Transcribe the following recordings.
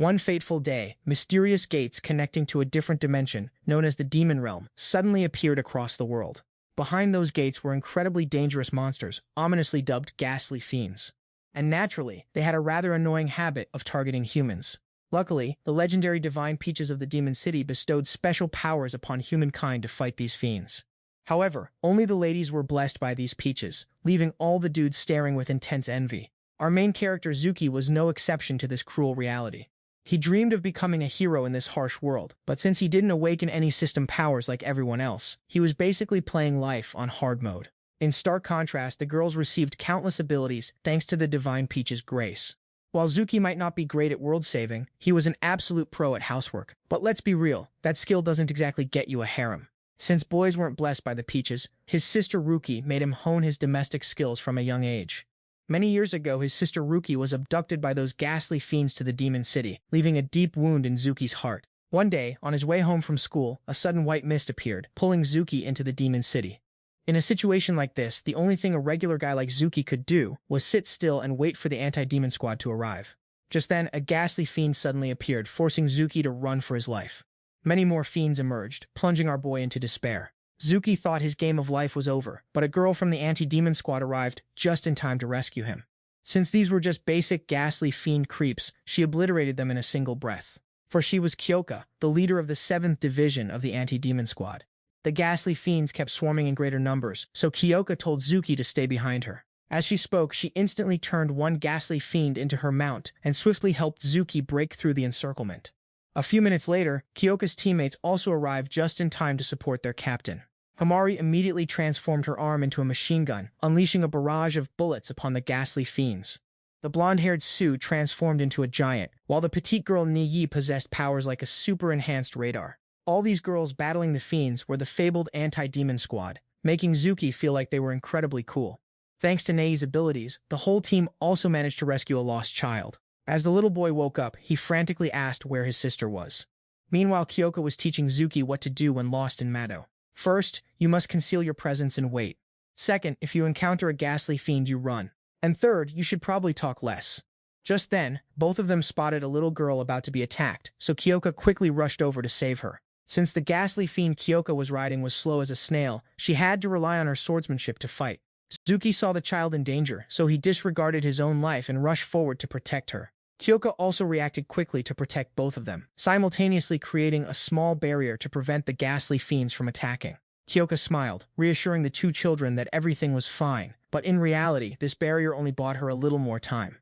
One fateful day, mysterious gates connecting to a different dimension, known as the Demon Realm, suddenly appeared across the world. Behind those gates were incredibly dangerous monsters, ominously dubbed ghastly fiends. And naturally, they had a rather annoying habit of targeting humans. Luckily, the legendary divine peaches of the Demon City bestowed special powers upon humankind to fight these fiends. However, only the ladies were blessed by these peaches, leaving all the dudes staring with intense envy. Our main character Zuki was no exception to this cruel reality. He dreamed of becoming a hero in this harsh world, but since he didn't awaken any system powers like everyone else, he was basically playing life on hard mode. In stark contrast, the girls received countless abilities thanks to the Divine Peach's grace. While Zuki might not be great at world saving, he was an absolute pro at housework. But let's be real, that skill doesn't exactly get you a harem. Since boys weren't blessed by the peaches, his sister Ruki made him hone his domestic skills from a young age. Many years ago, his sister Ruki was abducted by those ghastly fiends to the Demon City, leaving a deep wound in Zuki's heart. One day, on his way home from school, a sudden white mist appeared, pulling Zuki into the Demon City. In a situation like this, the only thing a regular guy like Zuki could do was sit still and wait for the anti-demon squad to arrive. Just then, a ghastly fiend suddenly appeared, forcing Zuki to run for his life. Many more fiends emerged, plunging our boy into despair. Zuki thought his game of life was over, but a girl from the anti-demon squad arrived just in time to rescue him. Since these were just basic ghastly fiend creeps, she obliterated them in a single breath. For she was Kyoka, the leader of the 7th division of the anti-demon squad. The ghastly fiends kept swarming in greater numbers, so Kyoka told Zuki to stay behind her. As she spoke, she instantly turned one ghastly fiend into her mount and swiftly helped Zuki break through the encirclement. A few minutes later, Kyoka's teammates also arrived just in time to support their captain. Hamari immediately transformed her arm into a machine gun, unleashing a barrage of bullets upon the ghastly fiends. The blonde-haired Sue transformed into a giant, while the petite girl Niyi possessed powers like a super-enhanced radar. All these girls battling the fiends were the fabled anti-demon squad, making Zuki feel like they were incredibly cool. Thanks to Nei's abilities, the whole team also managed to rescue a lost child. As the little boy woke up, he frantically asked where his sister was. Meanwhile, Kyoka was teaching Zuki what to do when lost in Mado. First, you must conceal your presence and wait. Second, if you encounter a ghastly fiend, you run. And third, you should probably talk less. Just then, both of them spotted a little girl about to be attacked, so Kyoka quickly rushed over to save her. Since the ghastly fiend Kyoka was riding was slow as a snail, she had to rely on her swordsmanship to fight. Zuki saw the child in danger, so he disregarded his own life and rushed forward to protect her. Kyoka also reacted quickly to protect both of them, simultaneously creating a small barrier to prevent the ghastly fiends from attacking. Kyoka smiled, reassuring the two children that everything was fine, but in reality, this barrier only bought her a little more time.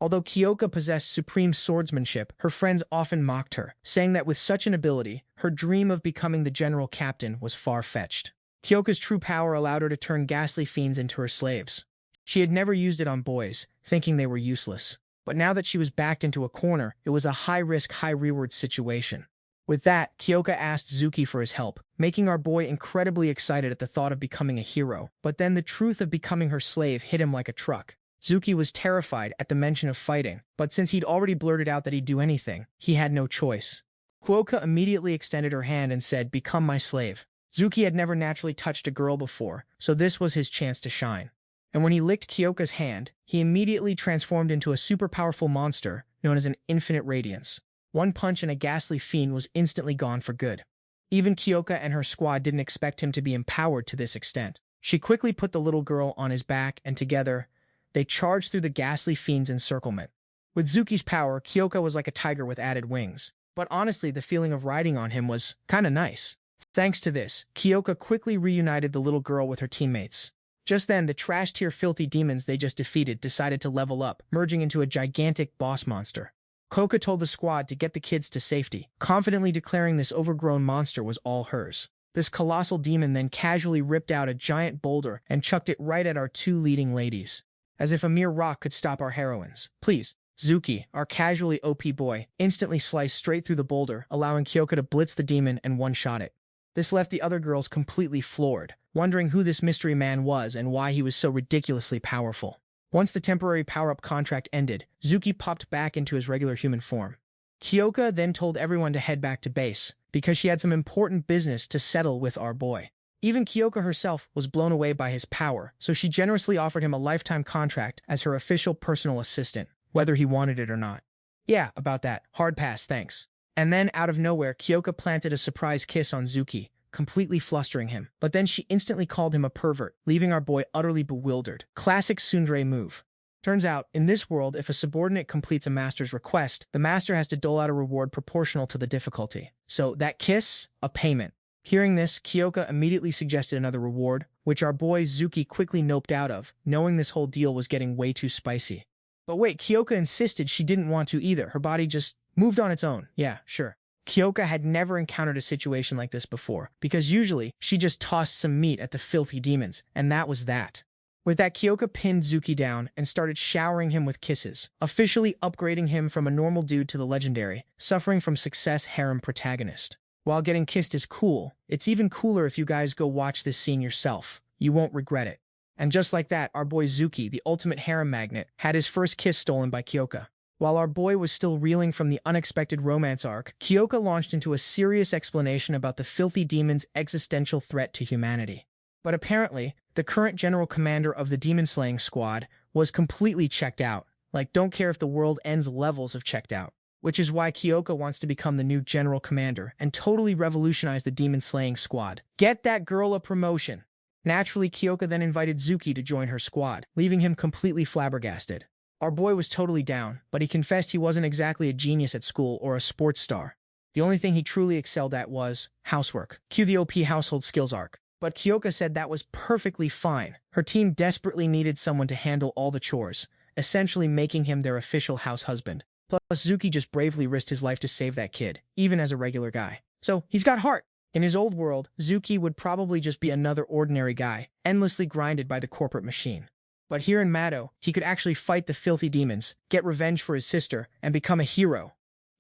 Although Kyoka possessed supreme swordsmanship, her friends often mocked her, saying that with such an ability, her dream of becoming the general captain was far-fetched. Kyoka's true power allowed her to turn ghastly fiends into her slaves. She had never used it on boys, thinking they were useless. But now that she was backed into a corner, it was a high-risk, high-reward situation. With that, Kyoka asked Zuki for his help, making our boy incredibly excited at the thought of becoming a hero. But then the truth of becoming her slave hit him like a truck. Zuki was terrified at the mention of fighting, but since he'd already blurted out that he'd do anything, he had no choice. Kyoka immediately extended her hand and said, "Become my slave." Zuki had never naturally touched a girl before, so this was his chance to shine. And when he licked Kyoka's hand, he immediately transformed into a super powerful monster known as an infinite radiance. One punch and a ghastly fiend was instantly gone for good. Even Kyoka and her squad didn't expect him to be empowered to this extent. She quickly put the little girl on his back, and together, they charged through the ghastly fiend's encirclement. With Zuki's power, Kyoka was like a tiger with added wings. But honestly, the feeling of riding on him was kinda nice. Thanks to this, Kyoka quickly reunited the little girl with her teammates. Just then, the trash-tier filthy demons they just defeated decided to level up, merging into a gigantic boss monster. Kyoka told the squad to get the kids to safety, confidently declaring this overgrown monster was all hers. This colossal demon then casually ripped out a giant boulder and chucked it right at our two leading ladies. As if a mere rock could stop our heroines. Please, Zuki, our casually OP boy, instantly sliced straight through the boulder, allowing Kyoka to blitz the demon and one-shot it. This left the other girls completely floored, wondering who this mystery man was and why he was so ridiculously powerful. Once the temporary power-up contract ended, Zuki popped back into his regular human form. Kyoka then told everyone to head back to base, because she had some important business to settle with our boy. Even Kyoka herself was blown away by his power, so she generously offered him a lifetime contract as her official personal assistant, whether he wanted it or not. Yeah, about that. Hard pass, thanks. And then, out of nowhere, Kyoka planted a surprise kiss on Zuki, completely flustering him. But then she instantly called him a pervert, leaving our boy utterly bewildered. Classic tsundere move. Turns out, in this world, if a subordinate completes a master's request, the master has to dole out a reward proportional to the difficulty. So, that kiss? A payment. Hearing this, Kyoka immediately suggested another reward, which our boy Zuki quickly noped out of, knowing this whole deal was getting way too spicy. But wait, Kyoka insisted she didn't want to either. Her body just moved on its own. Yeah, sure. Kyoka had never encountered a situation like this before, because usually she just tossed some meat at the filthy demons, and that was that. With that, Kyoka pinned Zuki down and started showering him with kisses, officially upgrading him from a normal dude to the legendary, suffering from success harem protagonist. While getting kissed is cool, it's even cooler if you guys go watch this scene yourself. You won't regret it. And just like that, our boy Zuki, the ultimate harem magnet, had his first kiss stolen by Kyoka. While our boy was still reeling from the unexpected romance arc, Kyoka launched into a serious explanation about the filthy demon's existential threat to humanity. But apparently, the current general commander of the demon-slaying squad was completely checked out. Like, don't care if the world ends levels of checked out. Which is why Kyoka wants to become the new general commander and totally revolutionize the demon-slaying squad. Get that girl a promotion! Naturally, Kyoka then invited Zuki to join her squad, leaving him completely flabbergasted. Our boy was totally down, but he confessed he wasn't exactly a genius at school or a sports star. The only thing he truly excelled at was housework. Cue the OP household skills arc. But Kyoka said that was perfectly fine. Her team desperately needed someone to handle all the chores, essentially making him their official house husband. Plus, Zuki just bravely risked his life to save that kid, even as a regular guy. So, he's got heart. In his old world, Zuki would probably just be another ordinary guy, endlessly grinded by the corporate machine. But here in Mado, he could actually fight the filthy demons, get revenge for his sister, and become a hero.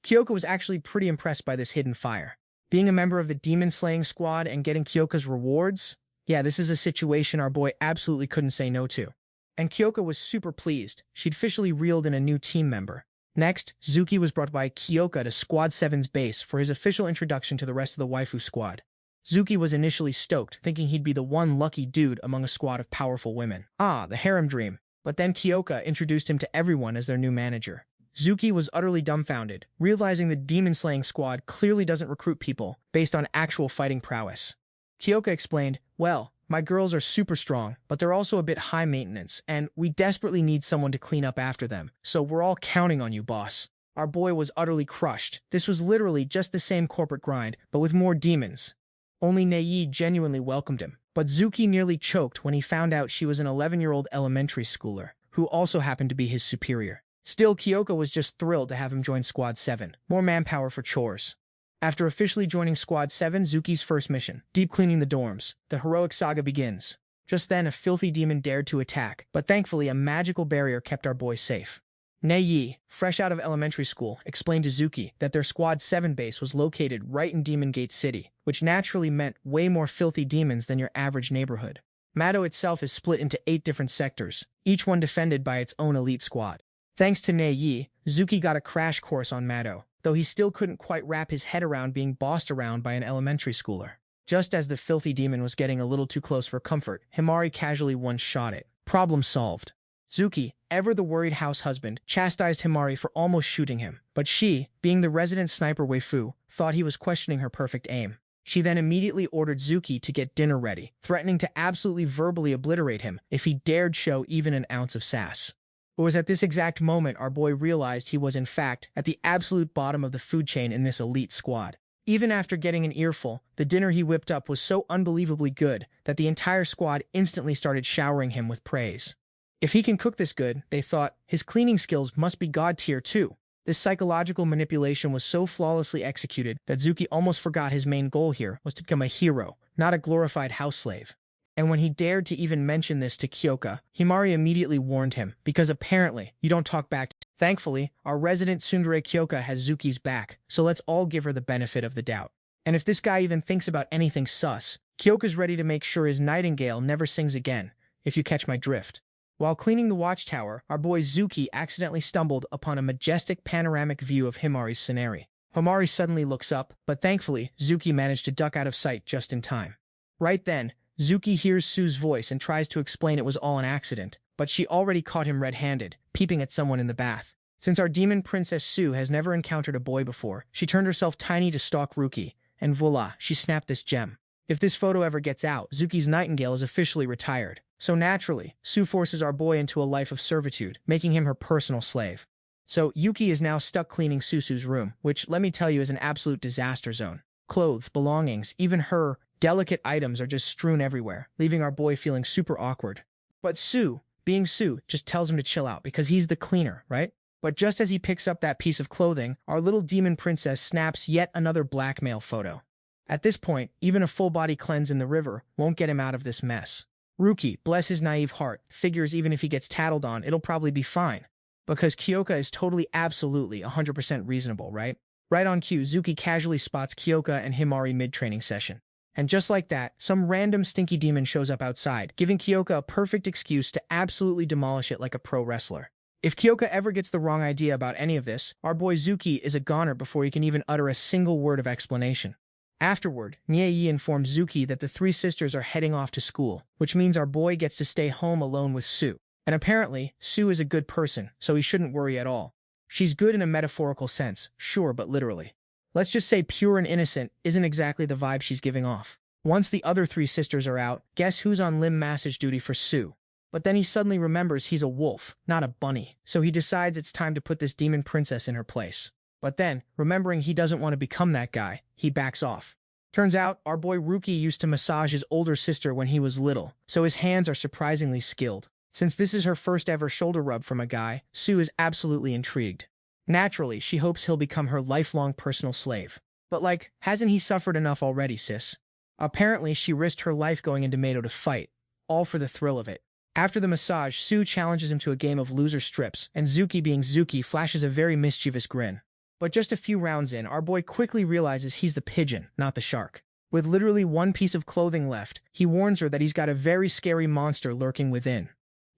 Kyoka was actually pretty impressed by this hidden fire. Being a member of the demon-slaying squad and getting Kyoka's rewards? Yeah, this is a situation our boy absolutely couldn't say no to. And Kyoka was super pleased. She'd officially reeled in a new team member. Next, Zuki was brought by Kyoka to Squad 7's base for his official introduction to the rest of the waifu squad. Zuki was initially stoked, thinking he'd be the one lucky dude among a squad of powerful women. Ah, the harem dream. But then Kyoka introduced him to everyone as their new manager. Zuki was utterly dumbfounded, realizing the demon-slaying squad clearly doesn't recruit people based on actual fighting prowess. Kyoka explained, well, my girls are super strong, but they're also a bit high maintenance, and we desperately need someone to clean up after them, so we're all counting on you, boss. Our boy was utterly crushed. This was literally just the same corporate grind, but with more demons. Only Nei genuinely welcomed him, but Zuki nearly choked when he found out she was an 11-year-old elementary schooler, who also happened to be his superior. Still, Kyoka was just thrilled to have him join Squad 7. More manpower for chores. After officially joining Squad 7, Zuki's first mission, deep cleaning the dorms, the heroic saga begins. Just then, a filthy demon dared to attack, but thankfully a magical barrier kept our boy safe. Nei, fresh out of elementary school, explained to Zuki that their Squad 7 base was located right in Demon Gate City, which naturally meant way more filthy demons than your average neighborhood. Mado itself is split into 8 different sectors, each one defended by its own elite squad. Thanks to Nei, Zuki got a crash course on Mado, though he still couldn't quite wrap his head around being bossed around by an elementary schooler. Just as the filthy demon was getting a little too close for comfort, Himari casually one-shot it. Problem solved. Zuki, ever the worried house husband, chastised Himari for almost shooting him, but she, being the resident sniper waifu, thought he was questioning her perfect aim. She then immediately ordered Zuki to get dinner ready, threatening to absolutely verbally obliterate him if he dared show even an ounce of sass. It was at this exact moment our boy realized he was in fact at the absolute bottom of the food chain in this elite squad. Even after getting an earful, the dinner he whipped up was so unbelievably good that the entire squad instantly started showering him with praise. If he can cook this good, they thought, his cleaning skills must be god tier too. This psychological manipulation was so flawlessly executed that Zuki almost forgot his main goal here was to become a hero, not a glorified house slave. And when he dared to even mention this to Kyoka, Himari immediately warned him, because apparently, you don't talk back. Thankfully, our resident tsundere Kyoka has Zuki's back, so let's all give her the benefit of the doubt. And if this guy even thinks about anything sus, Kyoka's ready to make sure his nightingale never sings again, if you catch my drift. While cleaning the watchtower, our boy Zuki accidentally stumbled upon a majestic panoramic view of Himari's scenery. Himari suddenly looks up, but thankfully, Zuki managed to duck out of sight just in time. Right then, Zuki hears Sue's voice and tries to explain it was all an accident, but she already caught him red-handed, peeping at someone in the bath. Since our demon princess Sue has never encountered a boy before, she turned herself tiny to stalk Ruki, and voila, she snapped this gem. If this photo ever gets out, Zuki's nightingale is officially retired. So naturally, Sue forces our boy into a life of servitude, making him her personal slave. So Yuki is now stuck cleaning Susu's room, which, let me tell you, is an absolute disaster zone. Clothes, belongings, even her delicate items are just strewn everywhere, leaving our boy feeling super awkward. But Sue, being Sue, just tells him to chill out because he's the cleaner, right? But just as he picks up that piece of clothing, our little demon princess snaps yet another blackmail photo. At this point, even a full-body cleanse in the river won't get him out of this mess. Ruki, bless his naive heart, figures even if he gets tattled on, it'll probably be fine. Because Kyoka is totally absolutely 100% reasonable, right? Right on cue, Zuki casually spots Kyoka and Himari mid-training session. And just like that, some random stinky demon shows up outside, giving Kyoka a perfect excuse to absolutely demolish it like a pro wrestler. If Kyoka ever gets the wrong idea about any of this, our boy Zuki is a goner before he can even utter a single word of explanation. Afterward, Nyei informs Zuki that the three sisters are heading off to school, which means our boy gets to stay home alone with Sue. And apparently, Sue is a good person, so he shouldn't worry at all. She's good in a metaphorical sense, sure, but literally. Let's just say pure and innocent isn't exactly the vibe she's giving off. Once the other three sisters are out, guess who's on limb massage duty for Sue? But then he suddenly remembers he's a wolf, not a bunny, so he decides it's time to put this demon princess in her place. But then, remembering he doesn't want to become that guy, he backs off. Turns out, our boy Ruki used to massage his older sister when he was little, so his hands are surprisingly skilled. Since this is her first ever shoulder rub from a guy, Sue is absolutely intrigued. Naturally, she hopes he'll become her lifelong personal slave. But like, hasn't he suffered enough already, sis? Apparently, she risked her life going into Mato to fight, all for the thrill of it. After the massage, Sue challenges him to a game of loser strips, and Zuki being Zuki flashes a very mischievous grin. But just a few rounds in, our boy quickly realizes he's the pigeon, not the shark. With literally one piece of clothing left, he warns her that he's got a very scary monster lurking within.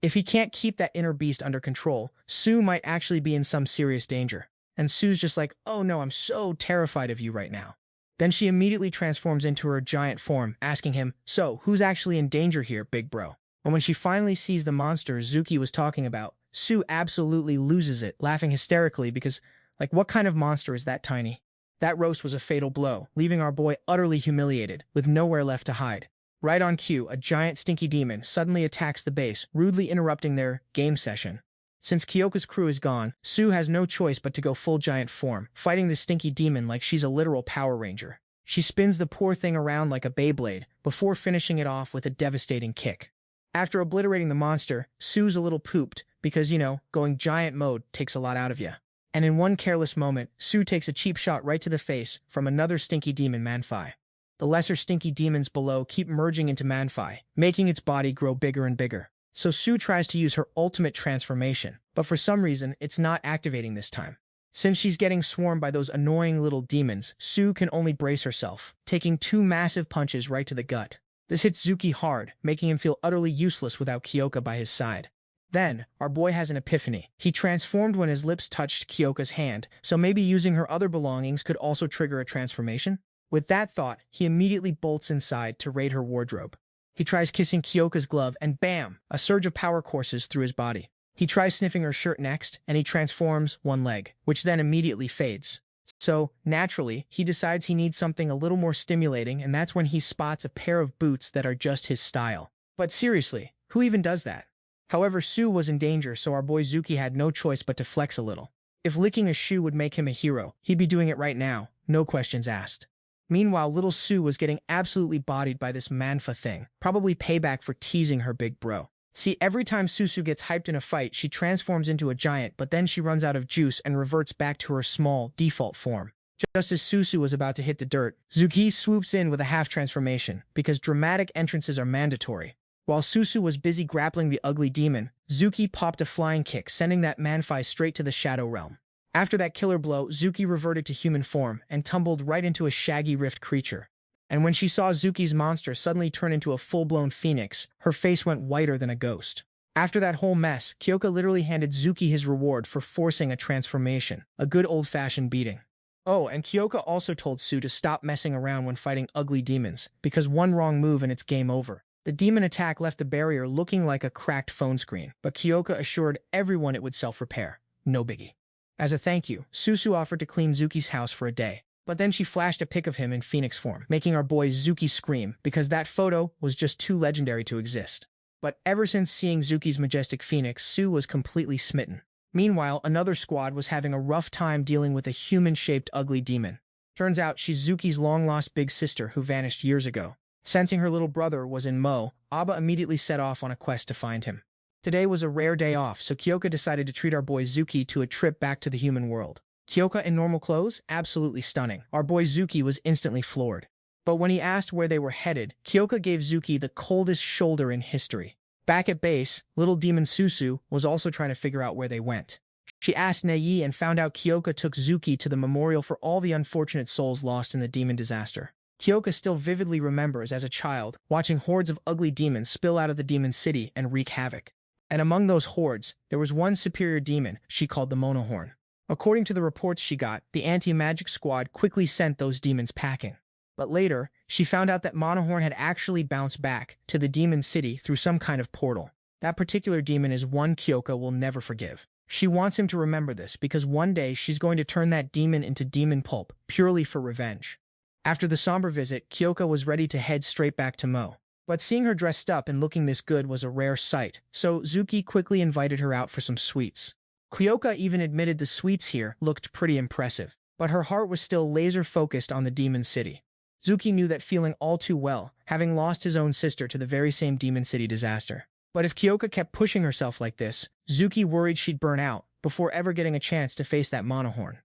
If he can't keep that inner beast under control, Sue might actually be in some serious danger. And Sue's just like, oh no, I'm so terrified of you right now. Then she immediately transforms into her giant form, asking him, so, who's actually in danger here, big bro? And when she finally sees the monster Zuki was talking about, Sue absolutely loses it, laughing hysterically because, like, what kind of monster is that tiny? That roast was a fatal blow, leaving our boy utterly humiliated, with nowhere left to hide. Right on cue, a giant stinky demon suddenly attacks the base, rudely interrupting their game session. Since Kyoka's crew is gone, Sue has no choice but to go full giant form, fighting the stinky demon like she's a literal Power Ranger. She spins the poor thing around like a Beyblade, before finishing it off with a devastating kick. After obliterating the monster, Sue's a little pooped, because, going giant mode takes a lot out of you. And in one careless moment, Sue takes a cheap shot right to the face from another stinky demon Manhwa. The lesser stinky demons below keep merging into Manhwa, making its body grow bigger and bigger. So Sue tries to use her ultimate transformation, but for some reason, it's not activating this time. Since she's getting swarmed by those annoying little demons, Sue can only brace herself, taking 2 massive punches right to the gut. This hits Zuki hard, making him feel utterly useless without Kyoka by his side. Then, our boy has an epiphany. He transformed when his lips touched Kyoka's hand, so maybe using her other belongings could also trigger a transformation? With that thought, he immediately bolts inside to raid her wardrobe. He tries kissing Kyoka's glove, and bam! A surge of power courses through his body. He tries sniffing her shirt next, and he transforms one leg, which then immediately fades. So, naturally, he decides he needs something a little more stimulating, and that's when he spots a pair of boots that are just his style. But seriously, who even does that? However, Sue was in danger, so our boy Zuki had no choice but to flex a little. If licking a shoe would make him a hero, he'd be doing it right now, no questions asked. Meanwhile, little Sue was getting absolutely bodied by this Manhwa thing, probably payback for teasing her big bro. See, every time Susu gets hyped in a fight, she transforms into a giant, but then she runs out of juice and reverts back to her small, default form. Just as Susu was about to hit the dirt, Zuki swoops in with a half transformation, because dramatic entrances are mandatory. While Susu was busy grappling the ugly demon, Zuki popped a flying kick, sending that Manhwa straight to the Shadow Realm. After that killer blow, Zuki reverted to human form and tumbled right into a shaggy rift creature. And when she saw Zuki's monster suddenly turn into a full-blown phoenix, her face went whiter than a ghost. After that whole mess, Kyoka literally handed Zuki his reward for forcing a transformation, a good old-fashioned beating. Oh, and Kyoka also told Sue to stop messing around when fighting ugly demons, because one wrong move and it's game over. The demon attack left the barrier looking like a cracked phone screen, but Kyoka assured everyone it would self-repair. No biggie. As a thank you, Susu offered to clean Zuki's house for a day. But then she flashed a pic of him in phoenix form, making our boy Zuki scream because that photo was just too legendary to exist. But ever since seeing Zuki's majestic phoenix, Su was completely smitten. Meanwhile, another squad was having a rough time dealing with a human-shaped ugly demon. Turns out she's Zuki's long-lost big sister who vanished years ago. Sensing her little brother was in Mo, Abba immediately set off on a quest to find him. Today was a rare day off, so Kyoka decided to treat our boy Zuki to a trip back to the human world. Kyoka in normal clothes? Absolutely stunning. Our boy Zuki was instantly floored. But when he asked where they were headed, Kyoka gave Zuki the coldest shoulder in history. Back at base, little demon Susu was also trying to figure out where they went. She asked Nei and found out Kyoka took Zuki to the memorial for all the unfortunate souls lost in the demon disaster. Kyoka still vividly remembers as a child watching hordes of ugly demons spill out of the demon city and wreak havoc. And among those hordes, there was one superior demon she called the Monohorn. According to the reports she got, the anti-magic squad quickly sent those demons packing. But later, she found out that Monohorn had actually bounced back to the demon city through some kind of portal. That particular demon is one Kyoka will never forgive. She wants him to remember this because one day she's going to turn that demon into demon pulp, purely for revenge. After the somber visit, Kyoka was ready to head straight back to Mo. But seeing her dressed up and looking this good was a rare sight, so Zuki quickly invited her out for some sweets. Kyoka even admitted the sweets here looked pretty impressive, but her heart was still laser-focused on the demon city. Zuki knew that feeling all too well, having lost his own sister to the very same demon city disaster. But if Kyoka kept pushing herself like this, Zuki worried she'd burn out before ever getting a chance to face that Monohorn.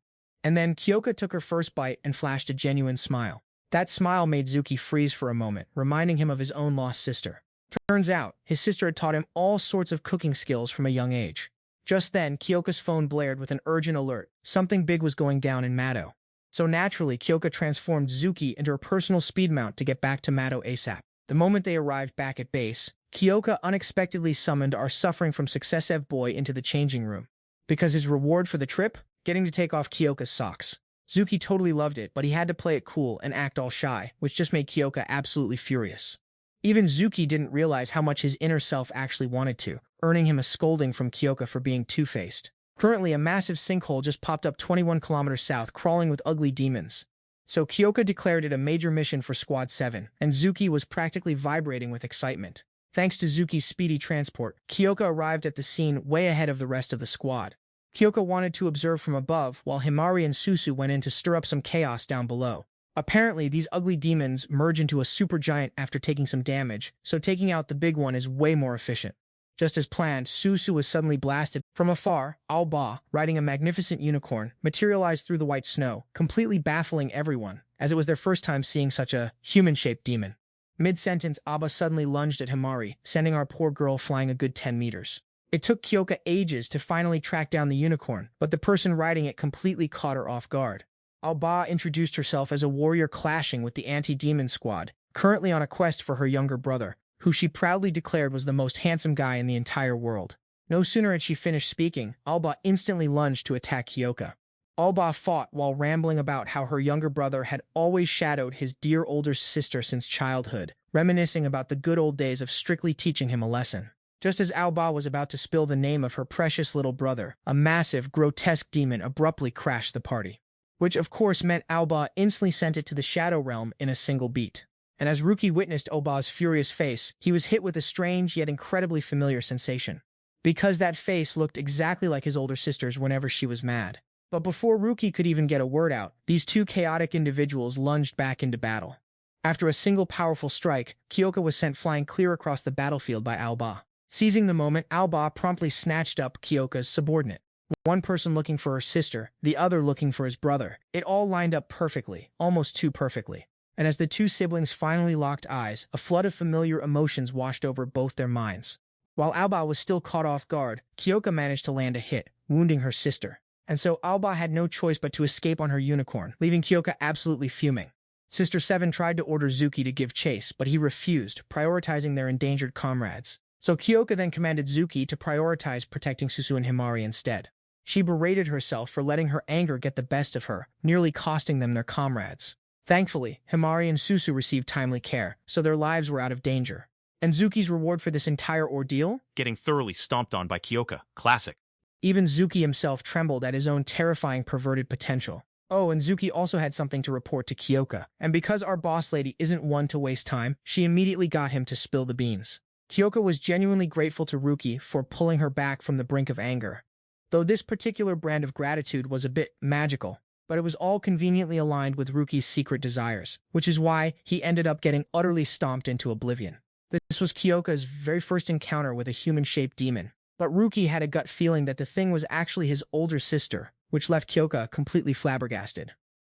And then Kyoka took her first bite and flashed a genuine smile. That smile made Zuki freeze for a moment, reminding him of his own lost sister. Turns out, his sister had taught him all sorts of cooking skills from a young age. Just then, Kyoka's phone blared with an urgent alert. Something big was going down in Mado. So naturally, Kyoka transformed Zuki into her personal speed mount to get back to Mado ASAP. The moment they arrived back at base, Kyoka unexpectedly summoned our suffering from successive boy into the changing room. Because his reward for the trip? Getting to take off Kyoka's socks. Zuki totally loved it, but he had to play it cool and act all shy, which just made Kyoka absolutely furious. Even Zuki didn't realize how much his inner self actually wanted to, earning him a scolding from Kyoka for being two-faced. Currently, a massive sinkhole just popped up 21 kilometers south, crawling with ugly demons. So Kyoka declared it a major mission for Squad 7, and Zuki was practically vibrating with excitement. Thanks to Zuki's speedy transport, Kyoka arrived at the scene way ahead of the rest of the squad. Kyoka wanted to observe from above, while Himari and Susu went in to stir up some chaos down below. Apparently, these ugly demons merge into a supergiant after taking some damage, so taking out the big one is way more efficient. Just as planned, Susu was suddenly blasted. From afar, Aoba, riding a magnificent unicorn, materialized through the white snow, completely baffling everyone, as it was their first time seeing such a human-shaped demon. Mid-sentence, Abba suddenly lunged at Himari, sending our poor girl flying a good 10 meters. It took Kyoka ages to finally track down the unicorn, but the person riding it completely caught her off guard. Aoba introduced herself as a warrior clashing with the anti-demon squad, currently on a quest for her younger brother, who she proudly declared was the most handsome guy in the entire world. No sooner had she finished speaking, Aoba instantly lunged to attack Kyoka. Aoba fought while rambling about how her younger brother had always shadowed his dear older sister since childhood, reminiscing about the good old days of strictly teaching him a lesson. Just as Aoba was about to spill the name of her precious little brother, a massive, grotesque demon abruptly crashed the party. Which of course meant Aoba instantly sent it to the Shadow Realm in a single beat. And as Ruki witnessed Aoba's furious face, he was hit with a strange yet incredibly familiar sensation. Because that face looked exactly like his older sister's whenever she was mad. But before Ruki could even get a word out, these two chaotic individuals lunged back into battle. After a single powerful strike, Kyoka was sent flying clear across the battlefield by Aoba. Seizing the moment, Aoba promptly snatched up Kyoka's subordinate. One person looking for her sister, the other looking for his brother. It all lined up perfectly, almost too perfectly. And as the two siblings finally locked eyes, a flood of familiar emotions washed over both their minds. While Aoba was still caught off guard, Kyoka managed to land a hit, wounding her sister. And so Aoba had no choice but to escape on her unicorn, leaving Kyoka absolutely fuming. Sister 7 tried to order Zuki to give chase, but he refused, prioritizing their endangered comrades. So Kyoka then commanded Zuki to prioritize protecting Susu and Himari instead. She berated herself for letting her anger get the best of her, nearly costing them their comrades. Thankfully, Himari and Susu received timely care, so their lives were out of danger. And Zuki's reward for this entire ordeal? Getting thoroughly stomped on by Kyoka. Classic. Even Zuki himself trembled at his own terrifying perverted potential. Oh, and Zuki also had something to report to Kyoka, and because our boss lady isn't one to waste time, she immediately got him to spill the beans. Kyoka was genuinely grateful to Ruki for pulling her back from the brink of anger. Though this particular brand of gratitude was a bit magical, but it was all conveniently aligned with Ruki's secret desires, which is why he ended up getting utterly stomped into oblivion. This was Kyoka's very first encounter with a human-shaped demon, but Ruki had a gut feeling that the thing was actually his older sister, which left Kyoka completely flabbergasted.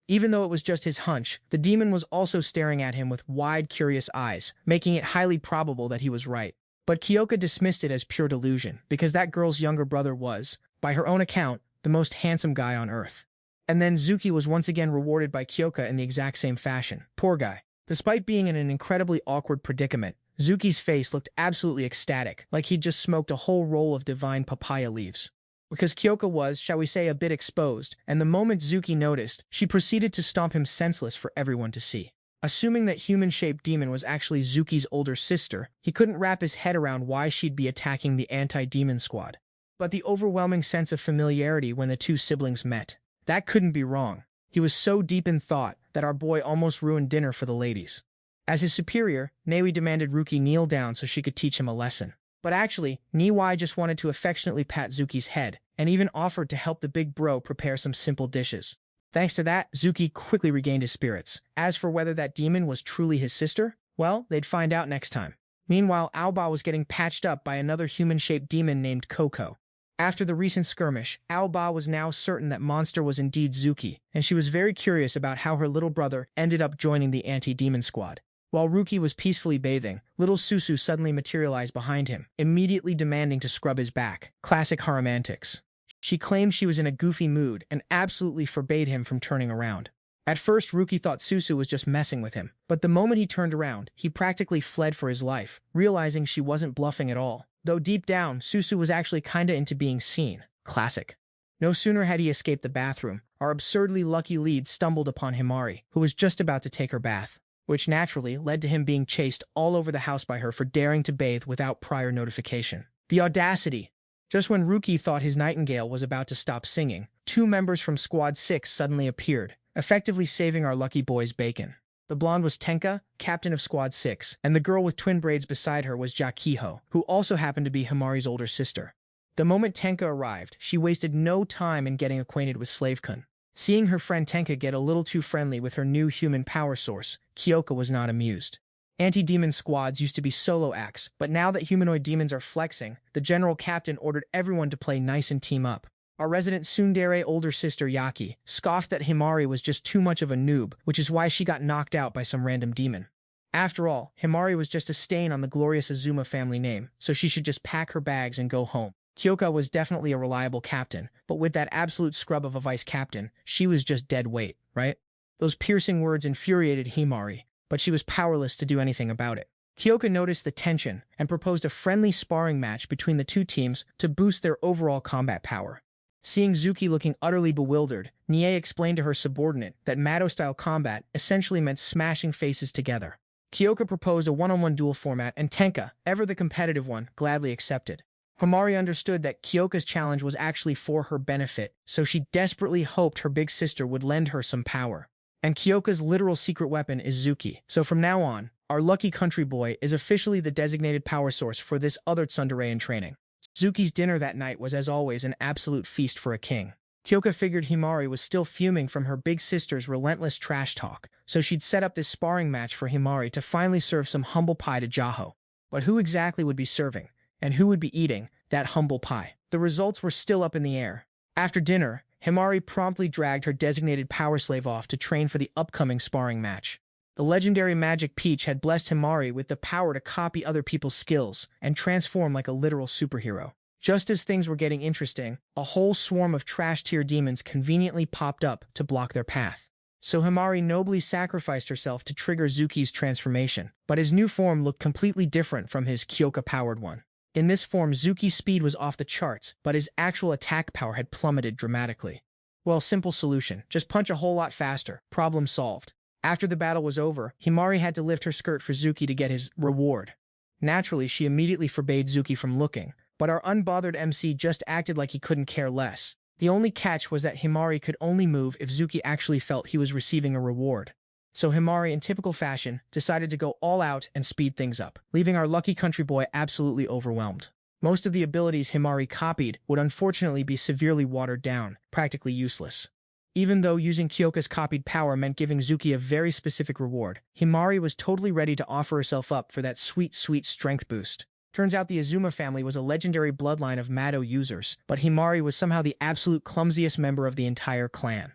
Even though it was just his hunch, the demon was also staring at him with wide, curious eyes, making it highly probable that he was right. But Kyoka dismissed it as pure delusion, because that girl's younger brother was, by her own account, the most handsome guy on Earth. And then Zuki was once again rewarded by Kyoka in the exact same fashion. Poor guy. Despite being in an incredibly awkward predicament, Zuki's face looked absolutely ecstatic, like he'd just smoked a whole roll of divine papaya leaves. Because Kyoka was, shall we say, a bit exposed, and the moment Zuki noticed, she proceeded to stomp him senseless for everyone to see. Assuming that human-shaped demon was actually Zuki's older sister, he couldn't wrap his head around why she'd be attacking the anti-demon squad. But the overwhelming sense of familiarity when the two siblings met, that couldn't be wrong. He was so deep in thought that our boy almost ruined dinner for the ladies. As his superior, Newi demanded Ruki kneel down so she could teach him a lesson. But actually, Niwai just wanted to affectionately pat Zuki's head, and even offered to help the big bro prepare some simple dishes. Thanks to that, Zuki quickly regained his spirits. As for whether that demon was truly his sister, well, they'd find out next time. Meanwhile, Aoba was getting patched up by another human-shaped demon named Koko. After the recent skirmish, Aoba was now certain that monster was indeed Zuki, and she was very curious about how her little brother ended up joining the anti-demon squad. While Ruki was peacefully bathing, little Susu suddenly materialized behind him, immediately demanding to scrub his back. Classic harem antics. She claimed she was in a goofy mood and absolutely forbade him from turning around. At first, Ruki thought Susu was just messing with him, but the moment he turned around, he practically fled for his life, realizing she wasn't bluffing at all. Though deep down, Susu was actually kinda into being seen. Classic. No sooner had he escaped the bathroom, our absurdly lucky lead stumbled upon Himari, who was just about to take her bath, which naturally led to him being chased all over the house by her for daring to bathe without prior notification. The audacity! Just when Ruki thought his nightingale was about to stop singing, 2 members from Squad 6 suddenly appeared, effectively saving our lucky boy's bacon. The blonde was Tenka, captain of Squad 6, and the girl with twin braids beside her was Jakiho, who also happened to be Himari's older sister. The moment Tenka arrived, she wasted no time in getting acquainted with Slave-kun. Seeing her friend Tenka get a little too friendly with her new human power source, Kyoka was not amused. Anti-demon squads used to be solo acts, but now that humanoid demons are flexing, the general captain ordered everyone to play nice and team up. Our resident tsundere older sister Yaki scoffed that Himari was just too much of a noob, which is why she got knocked out by some random demon. After all, Himari was just a stain on the glorious Azuma family name, so she should just pack her bags and go home. Kyoka was definitely a reliable captain, but with that absolute scrub of a vice captain, she was just dead weight, right? Those piercing words infuriated Himari, but she was powerless to do anything about it. Kyoka noticed the tension and proposed a friendly sparring match between the two teams to boost their overall combat power. Seeing Zuki looking utterly bewildered, Nie explained to her subordinate that Mado-style combat essentially meant smashing faces together. Kyoka proposed a one-on-one duel format, and Tenka, ever the competitive one, gladly accepted. Himari understood that Kyoka's challenge was actually for her benefit, so she desperately hoped her big sister would lend her some power. And Kyoka's literal secret weapon is Zuki, so from now on, our lucky country boy is officially the designated power source for this other tsundere in training. Zuki's dinner that night was as always an absolute feast for a king. Kyoka figured Himari was still fuming from her big sister's relentless trash talk, so she'd set up this sparring match for Himari to finally serve some humble pie to Jaho. But who exactly would be serving, and who would be eating that humble pie? The results were still up in the air. After dinner, Himari promptly dragged her designated power slave off to train for the upcoming sparring match. The legendary Magic Peach had blessed Himari with the power to copy other people's skills and transform like a literal superhero. Just as things were getting interesting, a whole swarm of trash-tier demons conveniently popped up to block their path. So Himari nobly sacrificed herself to trigger Zuki's transformation, but his new form looked completely different from his Kyoka-powered one. In this form, Zuki's speed was off the charts, but his actual attack power had plummeted dramatically. Well, simple solution. Just punch a whole lot faster. Problem solved. After the battle was over, Himari had to lift her skirt for Zuki to get his reward. Naturally, she immediately forbade Zuki from looking, But our unbothered MC just acted like he couldn't care less. The only catch was that Himari could only move if Zuki actually felt he was receiving a reward. So Himari, in typical fashion, decided to go all out and speed things up, leaving our lucky country boy absolutely overwhelmed. Most of the abilities Himari copied would unfortunately be severely watered down, practically useless. Even though using Kyoka's copied power meant giving Zuki a very specific reward, Himari was totally ready to offer herself up for that sweet, sweet strength boost. Turns out the Azuma family was a legendary bloodline of Mado users, but Himari was somehow the absolute clumsiest member of the entire clan,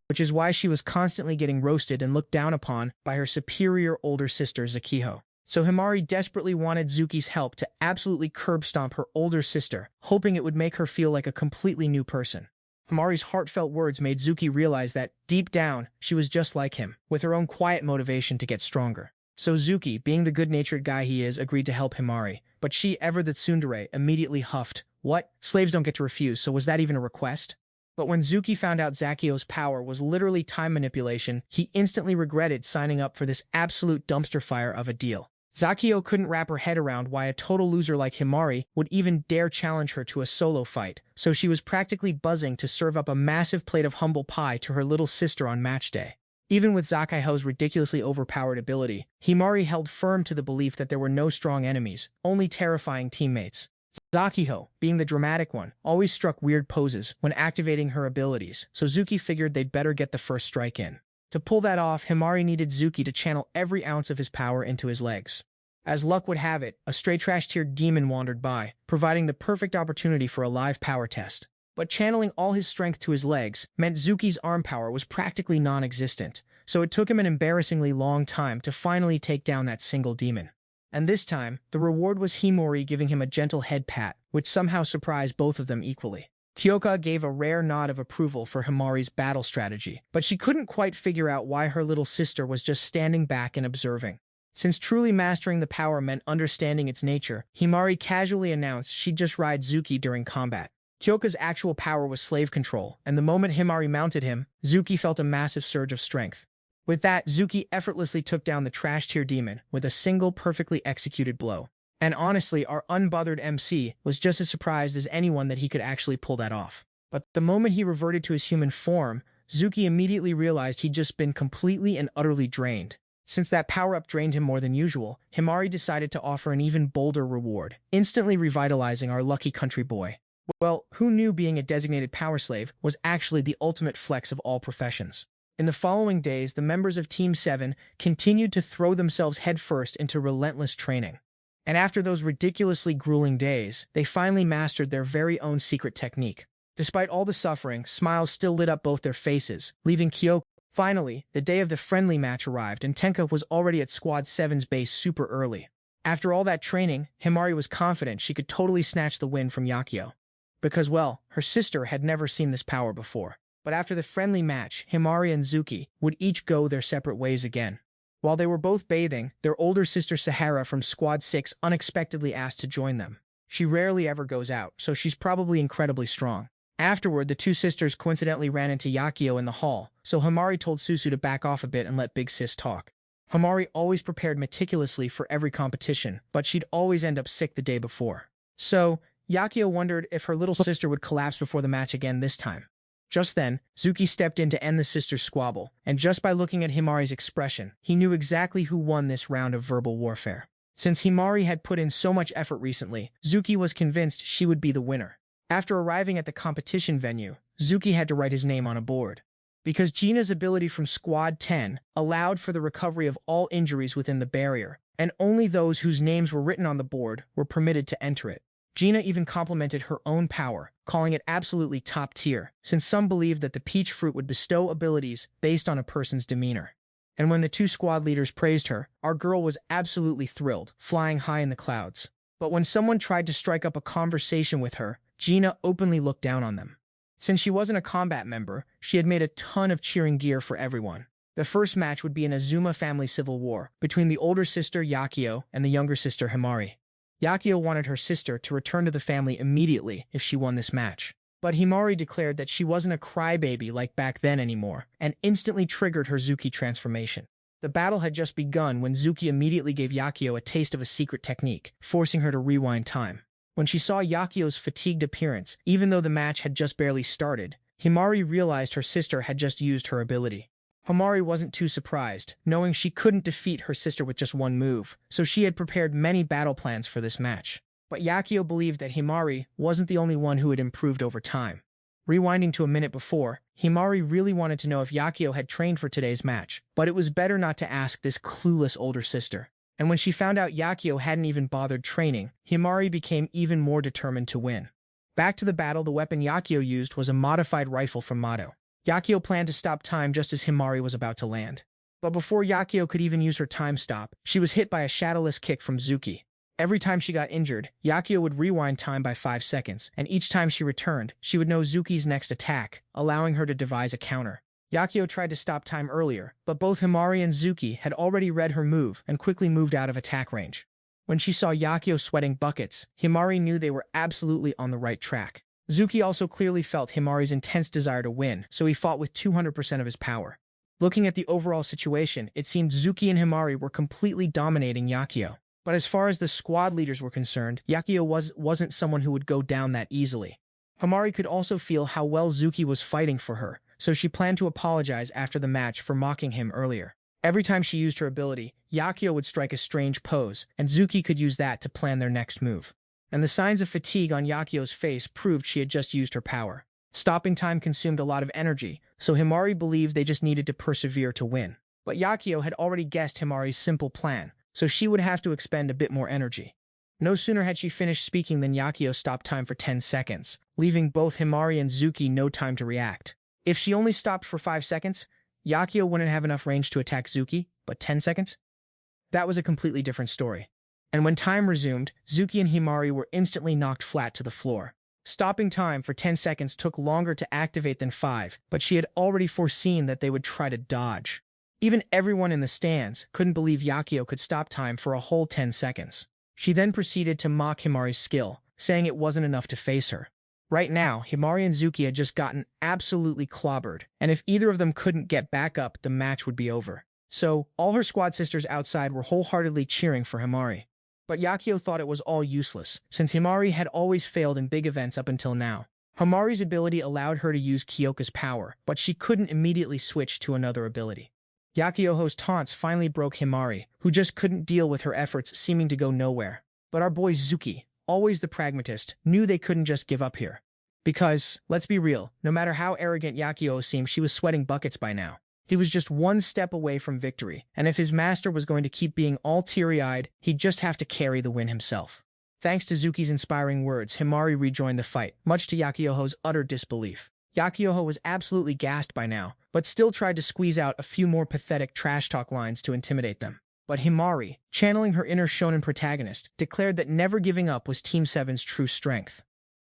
which is why she was constantly getting roasted and looked down upon by her superior older sister Zakiho. So Himari desperately wanted Zuki's help to absolutely curb stomp her older sister, hoping it would make her feel like a completely new person. Himari's heartfelt words made Zuki realize that, deep down, she was just like him, with her own quiet motivation to get stronger. So Zuki, being the good-natured guy he is, agreed to help Himari, but she, ever the tsundere, immediately huffed. What? Slaves don't get to refuse, so was that even a request? But when Zuki found out Zakio's power was literally time manipulation, he instantly regretted signing up for this absolute dumpster fire of a deal. Zakio couldn't wrap her head around why a total loser like Himari would even dare challenge her to a solo fight, so she was practically buzzing to serve up a massive plate of humble pie to her little sister on match day. Even with Zakaiho's ridiculously overpowered ability, Himari held firm to the belief that there were no strong enemies, only terrifying teammates. Zakiho, being the dramatic one, always struck weird poses when activating her abilities, so Zuki figured they'd better get the first strike in. To pull that off, Himari needed Zuki to channel every ounce of his power into his legs. As luck would have it, a stray trash-tiered demon wandered by, providing the perfect opportunity for a live power test. But channeling all his strength to his legs meant Zuki's arm power was practically non-existent, so it took him an embarrassingly long time to finally take down that single demon. And this time, the reward was Himori giving him a gentle head pat, which somehow surprised both of them equally. Kyoka gave a rare nod of approval for Himari's battle strategy, but she couldn't quite figure out why her little sister was just standing back and observing. Since truly mastering the power meant understanding its nature, Himari casually announced she'd just ride Zuki during combat. Kyoka's actual power was slave control, and the moment Himari mounted him, Zuki felt a massive surge of strength. With that, Zuki effortlessly took down the trash-tier demon with a single perfectly executed blow. And honestly, our unbothered MC was just as surprised as anyone that he could actually pull that off. But the moment he reverted to his human form, Zuki immediately realized he'd just been completely and utterly drained. Since that power-up drained him more than usual, Himari decided to offer an even bolder reward, instantly revitalizing our lucky country boy. Well, who knew being a designated power slave was actually the ultimate flex of all professions? In the following days, the members of Team 7 continued to throw themselves headfirst into relentless training. And after those ridiculously grueling days, they finally mastered their very own secret technique. Despite all the suffering, smiles still lit up both their faces, leaving Kyoka. Finally, the day of the friendly match arrived and Tenka was already at Squad 7's base super early. After all that training, Himari was confident she could totally snatch the win from Yakio. Because, well, her sister had never seen this power before. But after the friendly match, Himari and Zuki would each go their separate ways again. While they were both bathing, their older sister Sahara from Squad 6 unexpectedly asked to join them. She rarely ever goes out, so she's probably incredibly strong. Afterward, the two sisters coincidentally ran into Yakio in the hall, so Himari told Susu to back off a bit and let Big Sis talk. Himari always prepared meticulously for every competition, but she'd always end up sick the day before. So, Yakio wondered if her little sister would collapse before the match again this time. Just then, Zuki stepped in to end the sisters' squabble, and just by looking at Himari's expression, he knew exactly who won this round of verbal warfare. Since Himari had put in so much effort recently, Zuki was convinced she would be the winner. After arriving at the competition venue, Zuki had to write his name on a board. Because Gina's ability from Squad 10 allowed for the recovery of all injuries within the barrier, and only those whose names were written on the board were permitted to enter it. Gina even complimented her own power, calling it absolutely top tier, since some believed that the peach fruit would bestow abilities based on a person's demeanor. And when the two squad leaders praised her, our girl was absolutely thrilled, flying high in the clouds. But when someone tried to strike up a conversation with her, Gina openly looked down on them. Since she wasn't a combat member, she had made a ton of cheering gear for everyone. The first match would be an Azuma family civil war between the older sister Yakio and the younger sister Himari. Yakio wanted her sister to return to the family immediately if she won this match. But Himari declared that she wasn't a crybaby like back then anymore, and instantly triggered her Zuki transformation. The battle had just begun when Zuki immediately gave Yakio a taste of a secret technique, forcing her to rewind time. When she saw Yakio's fatigued appearance, even though the match had just barely started, Himari realized her sister had just used her ability. Himari wasn't too surprised, knowing she couldn't defeat her sister with just one move, so she had prepared many battle plans for this match. But Yakio believed that Himari wasn't the only one who had improved over time. Rewinding to a minute before, Himari really wanted to know if Yakio had trained for today's match, but it was better not to ask this clueless older sister. And when she found out Yakio hadn't even bothered training, Himari became even more determined to win. Back to the battle, the weapon Yakio used was a modified rifle from Mado. Yakio planned to stop time just as Himari was about to land. But before Yakio could even use her time stop, she was hit by a shadowless kick from Zuki. Every time she got injured, Yakio would rewind time by 5 seconds, and each time she returned, she would know Zuki's next attack, allowing her to devise a counter. Yakio tried to stop time earlier, but both Himari and Zuki had already read her move and quickly moved out of attack range. When she saw Yakio sweating buckets, Himari knew they were absolutely on the right track. Zuki also clearly felt Himari's intense desire to win, so he fought with 200% of his power. Looking at the overall situation, it seemed Zuki and Himari were completely dominating Yakio. But as far as the squad leaders were concerned, Yakio wasn't someone who would go down that easily. Himari could also feel how well Zuki was fighting for her, so she planned to apologize after the match for mocking him earlier. Every time she used her ability, Yakio would strike a strange pose, and Zuki could use that to plan their next move. And the signs of fatigue on Yakio's face proved she had just used her power. Stopping time consumed a lot of energy, so Himari believed they just needed to persevere to win. But Yakio had already guessed Himari's simple plan, so she would have to expend a bit more energy. No sooner had she finished speaking than Yakio stopped time for 10 seconds, leaving both Himari and Zuki no time to react. If she only stopped for 5 seconds, Yakio wouldn't have enough range to attack Zuki, but 10 seconds? That was a completely different story. And when time resumed, Zuki and Himari were instantly knocked flat to the floor. Stopping time for 10 seconds took longer to activate than 5, but she had already foreseen that they would try to dodge. Even everyone in the stands couldn't believe Yakio could stop time for a whole 10 seconds. She then proceeded to mock Himari's skill, saying it wasn't enough to face her. Right now, Himari and Zuki had just gotten absolutely clobbered, and if either of them couldn't get back up, the match would be over. So, all her squad sisters outside were wholeheartedly cheering for Himari. But Yakio thought it was all useless, since Himari had always failed in big events up until now. Himari's ability allowed her to use Kyoka's power, but she couldn't immediately switch to another ability. Yakioho's taunts finally broke Himari, who just couldn't deal with her efforts seeming to go nowhere. But our boy Zuki, always the pragmatist, knew they couldn't just give up here. Because, let's be real, no matter how arrogant Yakio seemed, she was sweating buckets by now. He was just one step away from victory, and if his master was going to keep being all teary-eyed, he'd just have to carry the win himself. Thanks to Zuki's inspiring words, Himari rejoined the fight, much to Yakioho's utter disbelief. Yakioho was absolutely gassed by now, but still tried to squeeze out a few more pathetic trash talk lines to intimidate them. But Himari, channeling her inner shonen protagonist, declared that never giving up was Team 7's true strength.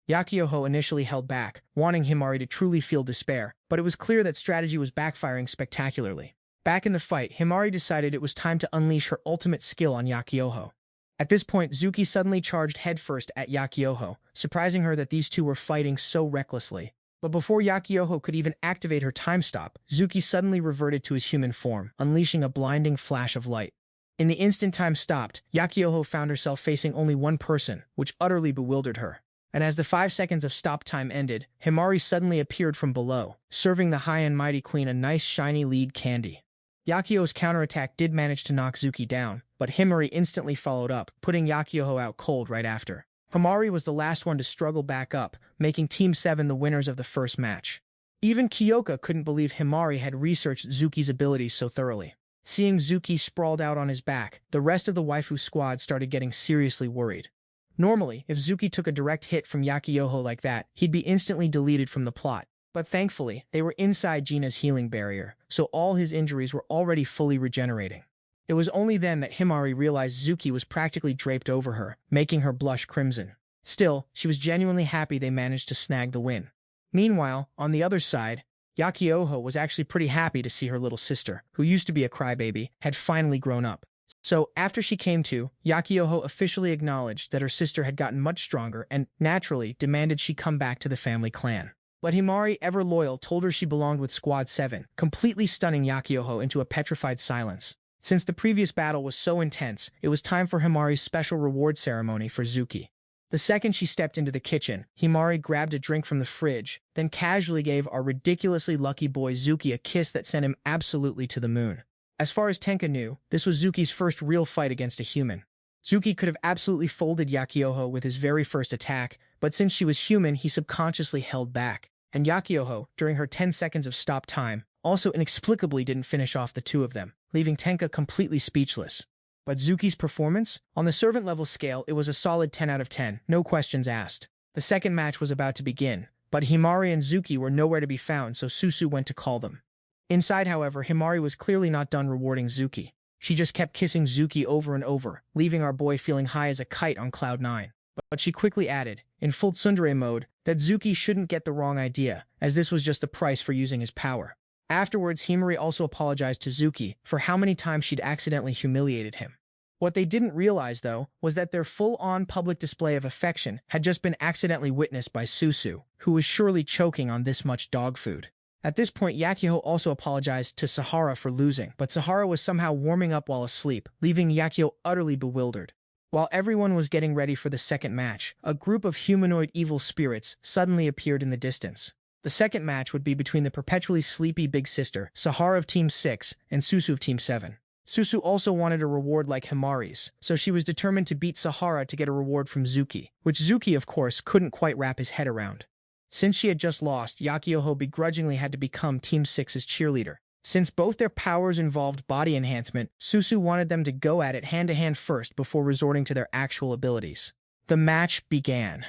Yakioho initially held back, wanting Himari to truly feel despair, but it was clear that strategy was backfiring spectacularly. Back in the fight, Himari decided it was time to unleash her ultimate skill on Yakioho. At this point, Zuki suddenly charged headfirst at Yakioho, surprising her that these two were fighting so recklessly. But before Yakioho could even activate her time stop, Zuki suddenly reverted to his human form, unleashing a blinding flash of light. In the instant time stopped, Yakioho found herself facing only one person, which utterly bewildered her. And as the 5 seconds of stop time ended, Himari suddenly appeared from below, serving the high and mighty queen a nice shiny lead candy. Yakio's counterattack did manage to knock Zuki down, but Himari instantly followed up, putting Yakioho out cold right after. Himari was the last one to struggle back up, making Team 7 the winners of the first match. Even Kyoka couldn't believe Himari had researched Zuki's abilities so thoroughly. Seeing Zuki sprawled out on his back, the rest of the waifu squad started getting seriously worried. Normally, if Zuki took a direct hit from Yakioho like that, he'd be instantly deleted from the plot. But thankfully, they were inside Gina's healing barrier, so all his injuries were already fully regenerating. It was only then that Himari realized Zuki was practically draped over her, making her blush crimson. Still, she was genuinely happy they managed to snag the win. Meanwhile, on the other side, Yakioho was actually pretty happy to see her little sister, who used to be a crybaby, had finally grown up. So, after she came to, Yakioho officially acknowledged that her sister had gotten much stronger and, naturally, demanded she come back to the family clan. But Himari, ever loyal, told her she belonged with Squad 7, completely stunning Yakioho into a petrified silence. Since the previous battle was so intense, it was time for Himari's special reward ceremony for Zuki. The second she stepped into the kitchen, Himari grabbed a drink from the fridge, then casually gave our ridiculously lucky boy Zuki a kiss that sent him absolutely to the moon. As far as Tenka knew, this was Zuki's first real fight against a human. Zuki could have absolutely folded Yakioho with his very first attack, but since she was human, he subconsciously held back. And Yakioho, during her 10 seconds of stop time, also inexplicably didn't finish off the two of them, leaving Tenka completely speechless. But Zuki's performance? On the servant level scale, it was a solid 10 out of 10, no questions asked. The second match was about to begin, but Himari and Zuki were nowhere to be found, so Susu went to call them. Inside, however, Himari was clearly not done rewarding Zuki. She just kept kissing Zuki over and over, leaving our boy feeling high as a kite on cloud 9. But she quickly added, in full tsundere mode, that Zuki shouldn't get the wrong idea, as this was just the price for using his power. Afterwards, Himari also apologized to Zuki for how many times she'd accidentally humiliated him. What they didn't realize, though, was that their full-on public display of affection had just been accidentally witnessed by Susu, who was surely choking on this much dog food. At this point, Yakio also apologized to Sahara for losing, but Sahara was somehow warming up while asleep, leaving Yakio utterly bewildered. While everyone was getting ready for the second match, a group of humanoid evil spirits suddenly appeared in the distance. The second match would be between the perpetually sleepy big sister, Sahara of Team 6, and Susu of Team 7. Susu also wanted a reward like Himari's, so she was determined to beat Sahara to get a reward from Zuki, which Zuki, of course, couldn't quite wrap his head around. Since she had just lost, Yakioho begrudgingly had to become Team 6's cheerleader. Since both their powers involved body enhancement, Susu wanted them to go at it hand-to-hand first before resorting to their actual abilities. The match began.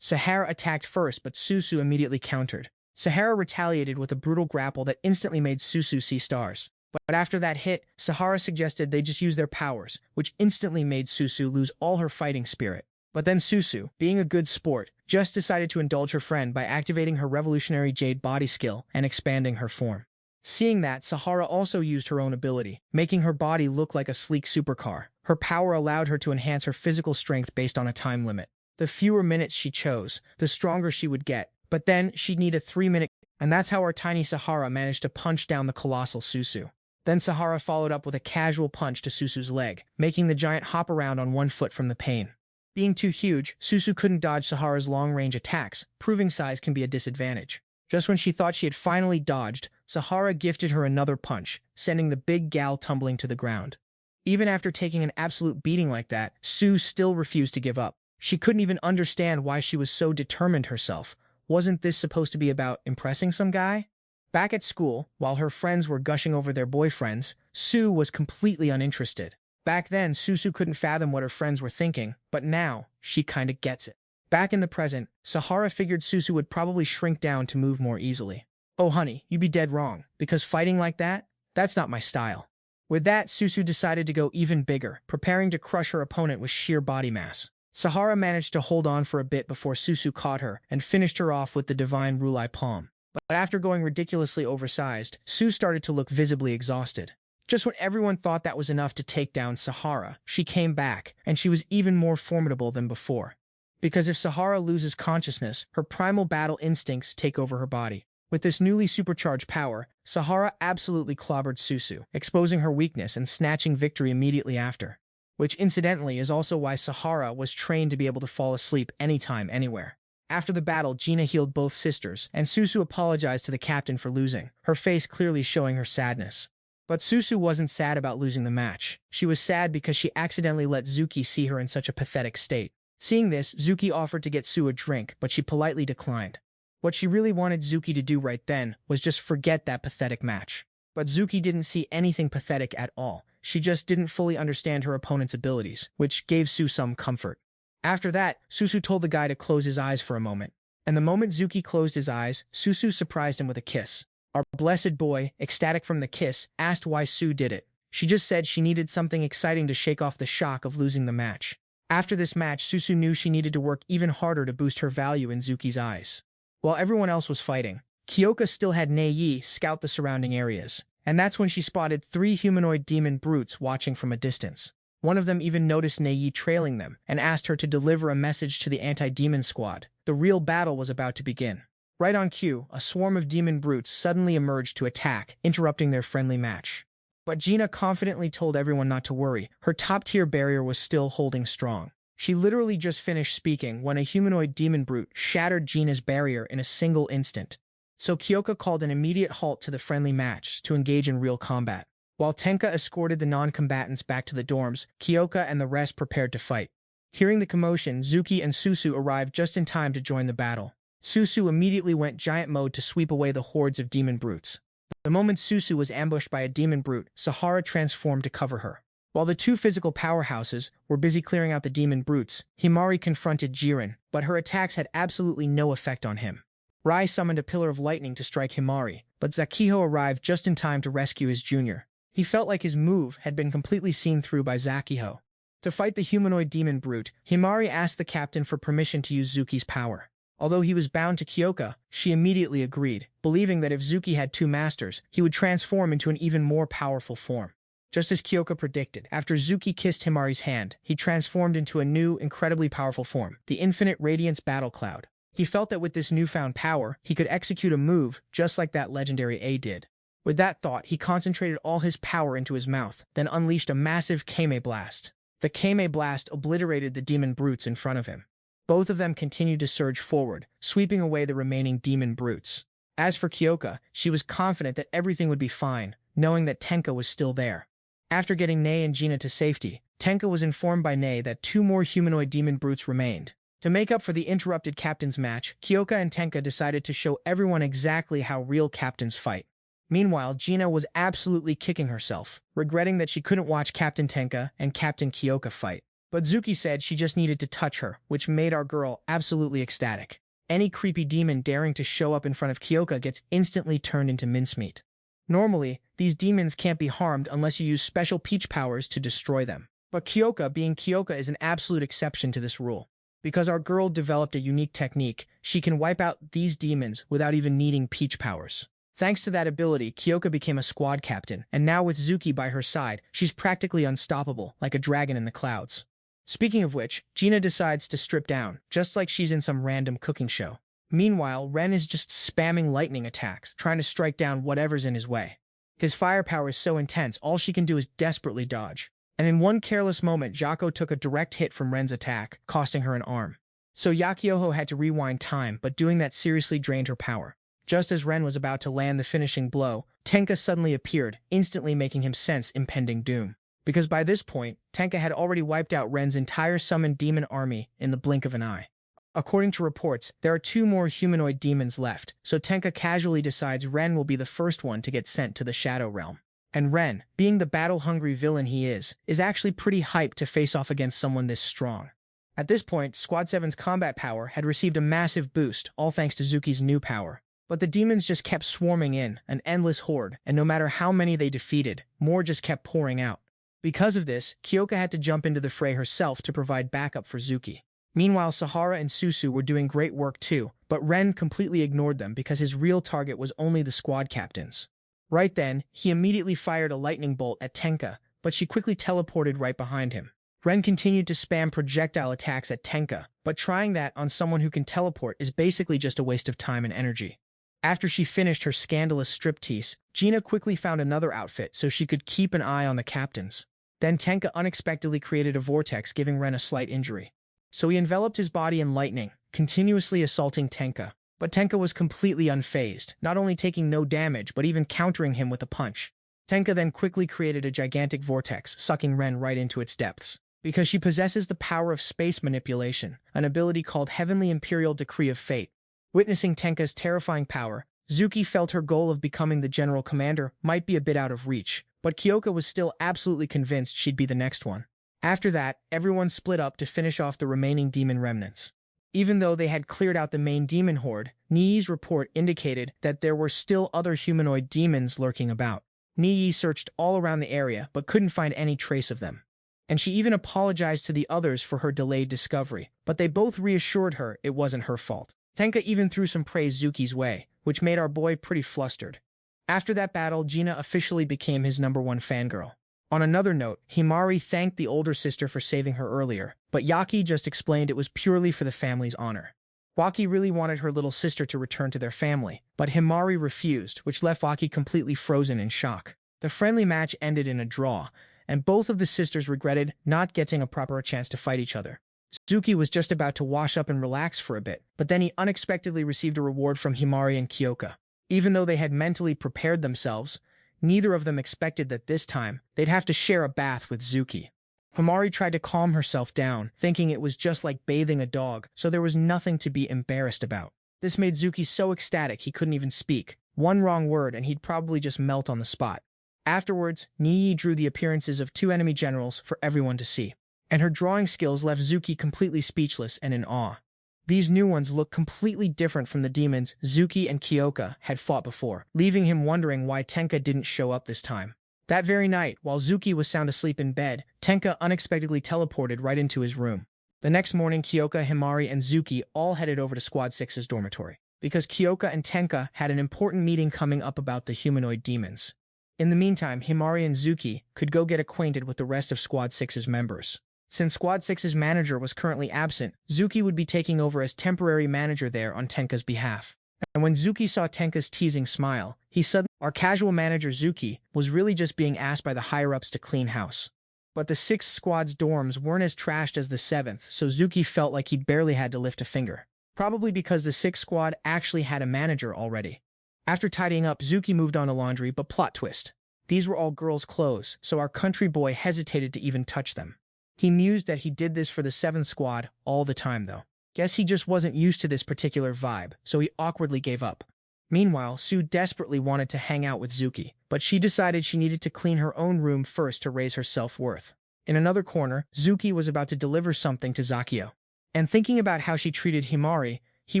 Sahara attacked first, but Susu immediately countered. Sahara retaliated with a brutal grapple that instantly made Susu see stars. But after that hit, Sahara suggested they just use their powers, which instantly made Susu lose all her fighting spirit. But then Susu, being a good sport, just decided to indulge her friend by activating her revolutionary Jade body skill and expanding her form. Seeing that, Sahara also used her own ability, making her body look like a sleek supercar. Her power allowed her to enhance her physical strength based on a time limit. The fewer minutes she chose, the stronger she would get, but then she'd need a 3-minute, and that's how our tiny Sahara managed to punch down the colossal Susu. Then Sahara followed up with a casual punch to Susu's leg, making the giant hop around on one foot from the pain. Being too huge, Susu couldn't dodge Sahara's long-range attacks, proving size can be a disadvantage. Just when she thought she had finally dodged, Sahara gifted her another punch, sending the big gal tumbling to the ground. Even after taking an absolute beating like that, Sue still refused to give up. She couldn't even understand why she was so determined herself. Wasn't this supposed to be about impressing some guy? Back at school, while her friends were gushing over their boyfriends, Sue was completely uninterested. Back then, Susu couldn't fathom what her friends were thinking, but now, she kinda gets it. Back in the present, Sahara figured Susu would probably shrink down to move more easily. Oh honey, you'd be dead wrong, because fighting like that, that's not my style. With that, Susu decided to go even bigger, preparing to crush her opponent with sheer body mass. Sahara managed to hold on for a bit before Susu caught her and finished her off with the divine Rulai palm. But after going ridiculously oversized, Sue started to look visibly exhausted. Just when everyone thought that was enough to take down Sahara, she came back, and she was even more formidable than before. Because if Sahara loses consciousness, her primal battle instincts take over her body. With this newly supercharged power, Sahara absolutely clobbered Susu, exposing her weakness and snatching victory immediately after. Which incidentally is also why Sahara was trained to be able to fall asleep anytime, anywhere. After the battle, Gina healed both sisters, and Susu apologized to the captain for losing, her face clearly showing her sadness. But Susu wasn't sad about losing the match. She was sad because she accidentally let Zuki see her in such a pathetic state. Seeing this, Zuki offered to get Sue a drink, but she politely declined. What she really wanted Zuki to do right then was just forget that pathetic match. But Zuki didn't see anything pathetic at all. She just didn't fully understand her opponent's abilities, which gave Sue some comfort. After that, Susu told the guy to close his eyes for a moment. And the moment Zuki closed his eyes, Susu surprised him with a kiss. Our blessed boy, ecstatic from the kiss, asked why Sue did it. She just said she needed something exciting to shake off the shock of losing the match. After this match, Susu knew she needed to work even harder to boost her value in Zuki's eyes. While everyone else was fighting, Kyoka still had Nei scout the surrounding areas. And that's when she spotted 3 humanoid demon brutes watching from a distance. One of them even noticed Nei trailing them and asked her to deliver a message to the anti-demon squad. The real battle was about to begin. Right on cue, a swarm of demon brutes suddenly emerged to attack, interrupting their friendly match. But Gina confidently told everyone not to worry. Her top-tier barrier was still holding strong. She literally just finished speaking when a humanoid demon brute shattered Gina's barrier in a single instant. So Kyoka called an immediate halt to the friendly match to engage in real combat. While Tenka escorted the non-combatants back to the dorms, Kyoka and the rest prepared to fight. Hearing the commotion, Zuki and Susu arrived just in time to join the battle. Susu immediately went giant mode to sweep away the hordes of demon brutes. The moment Susu was ambushed by a demon brute, Sahara transformed to cover her. While the two physical powerhouses were busy clearing out the demon brutes, Himari confronted Jiren, but her attacks had absolutely no effect on him. Rai summoned a pillar of lightning to strike Himari, but Zakiho arrived just in time to rescue his junior. He felt like his move had been completely seen through by Zakiho. To fight the humanoid demon brute, Himari asked the captain for permission to use Zuki's power. Although he was bound to Kyoka, she immediately agreed, believing that if Zuki had two masters, he would transform into an even more powerful form. Just as Kyoka predicted, after Zuki kissed Himari's hand, he transformed into a new, incredibly powerful form, the Infinite Radiance Battle Cloud. He felt that with this newfound power, he could execute a move just like that legendary A did. With that thought, he concentrated all his power into his mouth, then unleashed a massive Kame Blast. The Kame Blast obliterated the demon brutes in front of him. Both of them continued to surge forward, sweeping away the remaining demon brutes. As for Kyoka, she was confident that everything would be fine, knowing that Tenka was still there. After getting Nei and Gina to safety, Tenka was informed by Nei that two more humanoid demon brutes remained. To make up for the interrupted captains match, Kyoka and Tenka decided to show everyone exactly how real captains fight. Meanwhile, Gina was absolutely kicking herself, regretting that she couldn't watch Captain Tenka and Captain Kyoka fight. But Zuki said she just needed to touch her, which made our girl absolutely ecstatic. Any creepy demon daring to show up in front of Kyoka gets instantly turned into mincemeat. Normally, these demons can't be harmed unless you use special peach powers to destroy them. But Kyoka, being Kyoka, is an absolute exception to this rule. Because our girl developed a unique technique, she can wipe out these demons without even needing peach powers. Thanks to that ability, Kyoka became a squad captain, and now with Zuki by her side, she's practically unstoppable, like a dragon in the clouds. Speaking of which, Gina decides to strip down, just like she's in some random cooking show. Meanwhile, Ren is just spamming lightning attacks, trying to strike down whatever's in his way. His firepower is so intense, all she can do is desperately dodge. And in one careless moment, Jaco took a direct hit from Ren's attack, costing her an arm. So Yakioho had to rewind time, but doing that seriously drained her power. Just as Ren was about to land the finishing blow, Tenka suddenly appeared, instantly making him sense impending doom. Because by this point, Tenka had already wiped out Ren's entire summoned demon army in the blink of an eye. According to reports, there are two more humanoid demons left, so Tenka casually decides Ren will be the first one to get sent to the Shadow Realm. And Ren, being the battle-hungry villain he is actually pretty hyped to face off against someone this strong. At this point, Squad 7's combat power had received a massive boost, all thanks to Zuki's new power. But the demons just kept swarming in, an endless horde, and no matter how many they defeated, more just kept pouring out. Because of this, Kyoka had to jump into the fray herself to provide backup for Zuki. Meanwhile, Sahara and Susu were doing great work too, but Ren completely ignored them because his real target was only the squad captains. Right then, he immediately fired a lightning bolt at Tenka, but she quickly teleported right behind him. Ren continued to spam projectile attacks at Tenka, but trying that on someone who can teleport is basically just a waste of time and energy. After she finished her scandalous striptease, Gina quickly found another outfit so she could keep an eye on the captains. Then Tenka unexpectedly created a vortex, giving Ren a slight injury. So he enveloped his body in lightning, continuously assaulting Tenka. But Tenka was completely unfazed, not only taking no damage but even countering him with a punch. Tenka then quickly created a gigantic vortex, sucking Ren right into its depths. Because she possesses the power of space manipulation, an ability called Heavenly Imperial Decree of Fate. Witnessing Tenka's terrifying power, Zuki felt her goal of becoming the general commander might be a bit out of reach, but Kyoka was still absolutely convinced she'd be the next one. After that, everyone split up to finish off the remaining demon remnants. Even though they had cleared out the main demon horde, Nii's report indicated that there were still other humanoid demons lurking about. Nii searched all around the area but couldn't find any trace of them. And she even apologized to the others for her delayed discovery, but they both reassured her it wasn't her fault. Tenka even threw some praise Zuki's way, which made our boy pretty flustered. After that battle, Gina officially became his #1 fangirl. On another note, Himari thanked the older sister for saving her earlier, but Yaki just explained it was purely for the family's honor. Waki really wanted her little sister to return to their family, but Himari refused, which left Waki completely frozen in shock. The friendly match ended in a draw, and both of the sisters regretted not getting a proper chance to fight each other. Zuki was just about to wash up and relax for a bit, but then he unexpectedly received a reward from Himari and Kyoka. Even though they had mentally prepared themselves, neither of them expected that this time they'd have to share a bath with Zuki. Himari tried to calm herself down, thinking it was just like bathing a dog, so there was nothing to be embarrassed about. This made Zuki so ecstatic he couldn't even speak. One wrong word and he'd probably just melt on the spot. Afterwards, Nii drew the appearances of 2 enemy generals for everyone to see, and her drawing skills left Zuki completely speechless and in awe. These new ones looked completely different from the demons Zuki and Kyoka had fought before, leaving him wondering why Tenka didn't show up this time. That very night, while Zuki was sound asleep in bed, Tenka unexpectedly teleported right into his room. The next morning, Kyoka, Himari, and Zuki all headed over to Squad 6's dormitory, because Kyoka and Tenka had an important meeting coming up about the humanoid demons. In the meantime, Himari and Zuki could go get acquainted with the rest of Squad 6's members. Since Squad 6's manager was currently absent, Zuki would be taking over as temporary manager there on Tenka's behalf. And when Zuki saw Tenka's teasing smile, he suddenly, our casual manager Zuki was really just being asked by the higher-ups to clean house. But the 6th squad's dorms weren't as trashed as the 7th, so Zuki felt like he barely had to lift a finger. Probably because the 6th squad actually had a manager already. After tidying up, Zuki moved on to laundry, but plot twist. These were all girls' clothes, so our country boy hesitated to even touch them. He mused that he did this for the 7th squad all the time, though. Guess he just wasn't used to this particular vibe, so he awkwardly gave up. Meanwhile, Sue desperately wanted to hang out with Zuki, but she decided she needed to clean her own room first to raise her self-worth. In another corner, Zuki was about to deliver something to Zakio. And thinking about how she treated Himari, he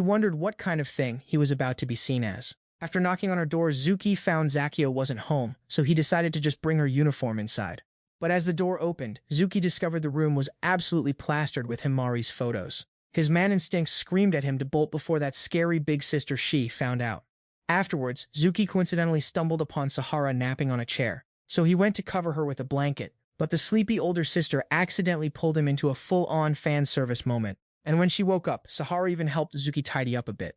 wondered what kind of thing he was about to be seen as. After knocking on her door, Zuki found Zakio wasn't home, so he decided to just bring her uniform inside. But as the door opened, Zuki discovered the room was absolutely plastered with Himari's photos. His man instinct screamed at him to bolt before that scary big sister she found out. Afterwards, Zuki coincidentally stumbled upon Sahara napping on a chair, so he went to cover her with a blanket, but the sleepy older sister accidentally pulled him into a full-on fan service moment, and when she woke up, Sahara even helped Zuki tidy up a bit.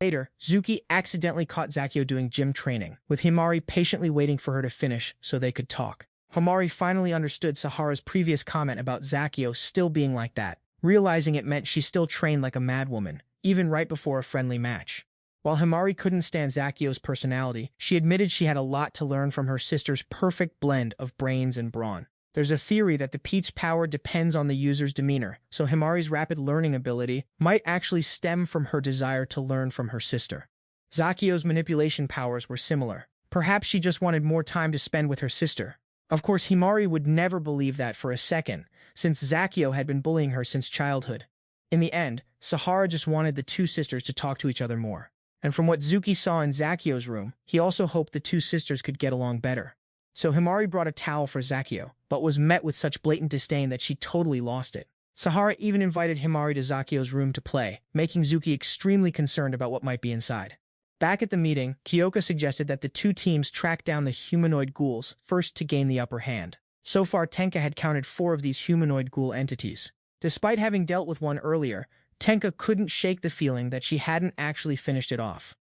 Later, Zuki accidentally caught Zakio doing gym training, with Himari patiently waiting for her to finish so they could talk. Himari finally understood Sahara's previous comment about Zakio still being like that, realizing it meant she still trained like a madwoman, even right before a friendly match. While Himari couldn't stand Zakio's personality, she admitted she had a lot to learn from her sister's perfect blend of brains and brawn. There's a theory that the Peach's power depends on the user's demeanor, so Himari's rapid learning ability might actually stem from her desire to learn from her sister. Zakio's manipulation powers were similar. Perhaps she just wanted more time to spend with her sister. Of course, Himari would never believe that for a second, since Zakio had been bullying her since childhood. In the end, Sahara just wanted the 2 sisters to talk to each other more. And from what Zuki saw in Zakio's room, he also hoped the 2 sisters could get along better. So Himari brought a towel for Zakio, but was met with such blatant disdain that she totally lost it. Sahara even invited Himari to Zakio's room to play, making Zuki extremely concerned about what might be inside. Back at the meeting, Kyoka suggested that the 2 teams track down the humanoid ghouls first to gain the upper hand. So far, Tenka had counted 4 of these humanoid ghoul entities. Despite having dealt with one earlier, Tenka couldn't shake the feeling that she hadn't actually finished it off.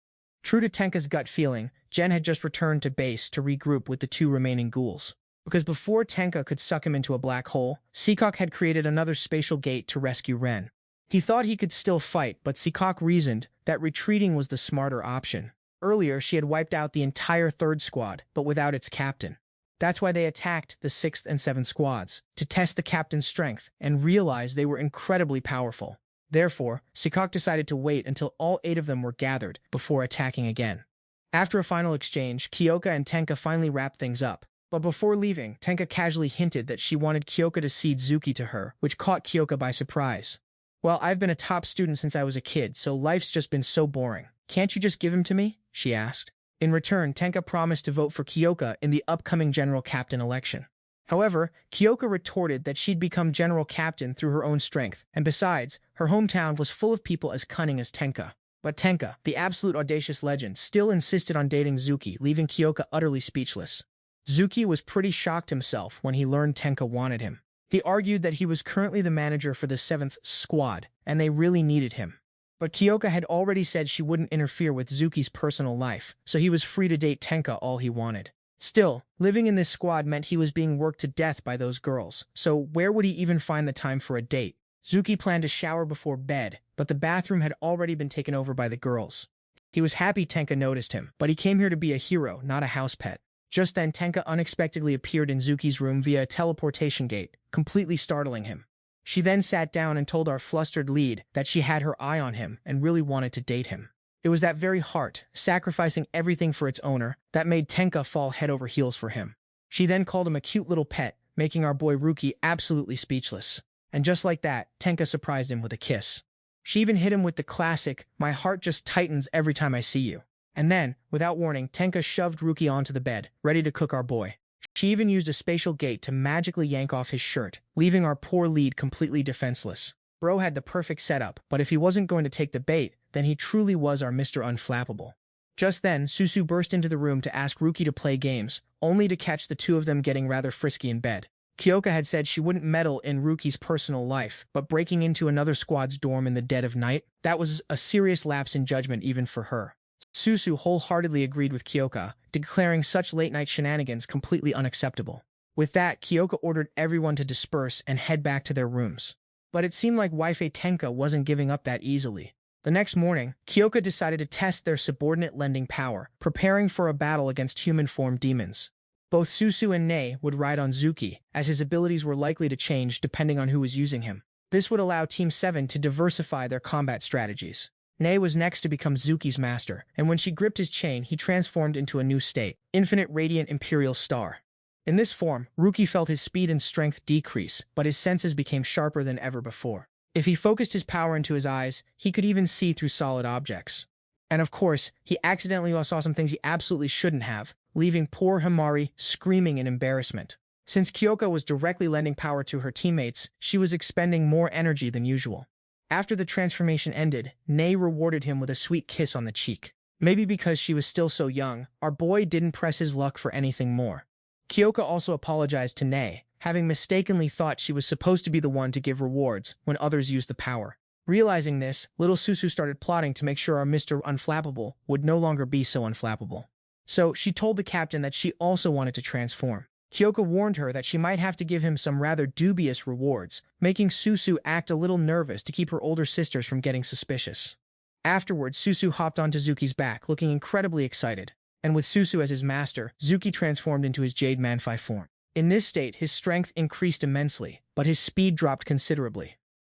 True to Tenka's gut feeling, Jen had just returned to base to regroup with the 2 remaining ghouls. Because before Tenka could suck him into a black hole, Seacock had created another spatial gate to rescue Ren. He thought he could still fight, but Seacock reasoned that retreating was the smarter option. Earlier, she had wiped out the entire 3rd squad, but without its captain. That's why they attacked the 6th and 7th squads, to test the captain's strength, and realize they were incredibly powerful. Therefore, Seacock decided to wait until all 8 of them were gathered before attacking again. After a final exchange, Kyoka and Tenka finally wrapped things up. But before leaving, Tenka casually hinted that she wanted Kyoka to cede Zuki to her, which caught Kyoka by surprise. "Well, I've been a top student since I was a kid, so life's just been so boring. Can't you just give him to me?" she asked. In return, Tenka promised to vote for Kyoka in the upcoming general captain election. However, Kyoka retorted that she'd become general captain through her own strength, and besides, her hometown was full of people as cunning as Tenka. But Tenka, the absolute audacious legend, still insisted on dating Zuki, leaving Kyoka utterly speechless. Zuki was pretty shocked himself when he learned Tenka wanted him. He argued that he was currently the manager for the 7th squad, and they really needed him. But Kyoka had already said she wouldn't interfere with Zuki's personal life, so he was free to date Tenka all he wanted. Still, living in this squad meant he was being worked to death by those girls, so where would he even find the time for a date? Zuki planned to shower before bed, but the bathroom had already been taken over by the girls. He was happy Tenka noticed him, but he came here to be a hero, not a house pet. Just then, Tenka unexpectedly appeared in Zuki's room via a teleportation gate, completely startling him. She then sat down and told our flustered lead that she had her eye on him and really wanted to date him. It was that very heart, sacrificing everything for its owner, that made Tenka fall head over heels for him. She then called him a cute little pet, making our boy Ruki absolutely speechless. And just like that, Tenka surprised him with a kiss. She even hit him with the classic, "My heart just tightens every time I see you." And then, without warning, Tenka shoved Ruki onto the bed, ready to cook our boy. She even used a spatial gate to magically yank off his shirt, leaving our poor lead completely defenseless. Bro had the perfect setup, but if he wasn't going to take the bait, then he truly was our Mr. Unflappable. Just then, Susu burst into the room to ask Ruki to play games, only to catch the two of them getting rather frisky in bed. Kyoka had said she wouldn't meddle in Ruki's personal life, but breaking into another squad's dorm in the dead of night, that was a serious lapse in judgment even for her. Susu wholeheartedly agreed with Kyoka, declaring such late-night shenanigans completely unacceptable. With that, Kyoka ordered everyone to disperse and head back to their rooms. But it seemed like Waife Tenka wasn't giving up that easily. The next morning, Kyoka decided to test their subordinate lending power, preparing for a battle against human-formed demons. Both Susu and Nei would ride on Zuki, as his abilities were likely to change depending on who was using him. This would allow Team 7 to diversify their combat strategies. Nei was next to become Zuki's master, and when she gripped his chain, he transformed into a new state, Infinite Radiant Imperial Star. In this form, Ruki felt his speed and strength decrease, but his senses became sharper than ever before. If he focused his power into his eyes, he could even see through solid objects. And of course, he accidentally saw some things he absolutely shouldn't have, leaving poor Himari screaming in embarrassment. Since Kyoka was directly lending power to her teammates, she was expending more energy than usual. After the transformation ended, Nei rewarded him with a sweet kiss on the cheek. Maybe because she was still so young, our boy didn't press his luck for anything more. Kyoka also apologized to Nei, having mistakenly thought she was supposed to be the one to give rewards when others used the power. Realizing this, little Susu started plotting to make sure our Mr. Unflappable would no longer be so unflappable. So she told the captain that she also wanted to transform. Kyoka warned her that she might have to give him some rather dubious rewards, making Susu act a little nervous to keep her older sisters from getting suspicious. Afterwards, Susu hopped onto Zuki's back, looking incredibly excited. And with Susu as his master, Zuki transformed into his Jade Manhwa form. In this state, his strength increased immensely, but his speed dropped considerably.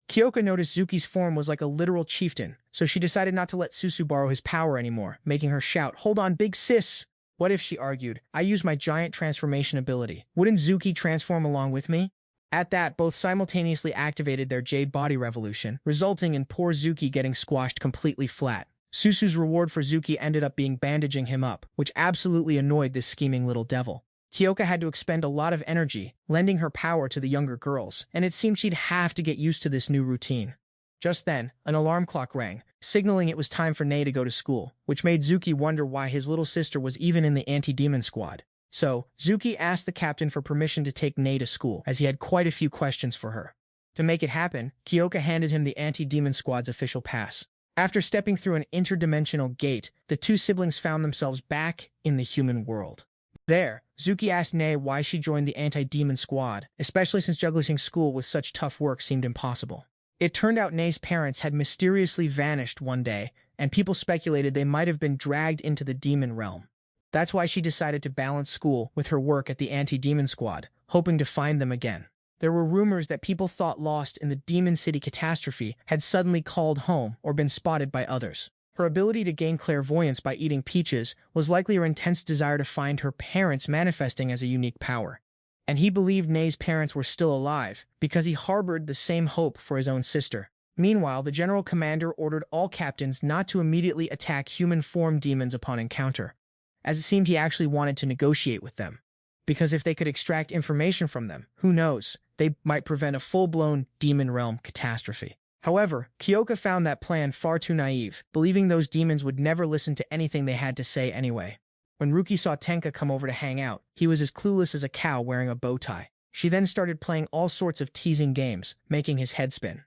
Kyoka noticed Zuki's form was like a literal chieftain, so she decided not to let Susu borrow his power anymore, making her shout, "Hold on, big sis!" What if, she argued, I use my giant transformation ability? Wouldn't Zuki transform along with me? At that, both simultaneously activated their Jade Body Revolution, resulting in poor Zuki getting squashed completely flat. Susu's reward for Zuki ended up being bandaging him up, which absolutely annoyed this scheming little devil. Kyoka had to expend a lot of energy, lending her power to the younger girls, and it seemed she'd have to get used to this new routine. Just then, an alarm clock rang, signaling it was time for Nei to go to school, which made Zuki wonder why his little sister was even in the anti-demon squad. So, Zuki asked the captain for permission to take Nei to school, as he had quite a few questions for her. To make it happen, Kyoka handed him the anti-demon squad's official pass. After stepping through an interdimensional gate, the two siblings found themselves back in the human world. There, Zuki asked Nei why she joined the anti-demon squad, especially since juggling school with such tough work seemed impossible. It turned out Nei's parents had mysteriously vanished one day, and people speculated they might have been dragged into the demon realm. That's why she decided to balance school with her work at the anti-demon squad, hoping to find them again. There were rumors that people thought lost in the Demon City catastrophe had suddenly called home or been spotted by others. Her ability to gain clairvoyance by eating peaches was likely her intense desire to find her parents manifesting as a unique power. And he believed Nei's parents were still alive because he harbored the same hope for his own sister. Meanwhile, the general commander ordered all captains not to immediately attack human-form demons upon encounter, as it seemed he actually wanted to negotiate with them. Because if they could extract information from them, who knows, they might prevent a full-blown demon realm catastrophe. However, Kyoka found that plan far too naive, believing those demons would never listen to anything they had to say anyway. When Ruki saw Tenka come over to hang out, he was as clueless as a cow wearing a bow tie. She then started playing all sorts of teasing games, making his head spin.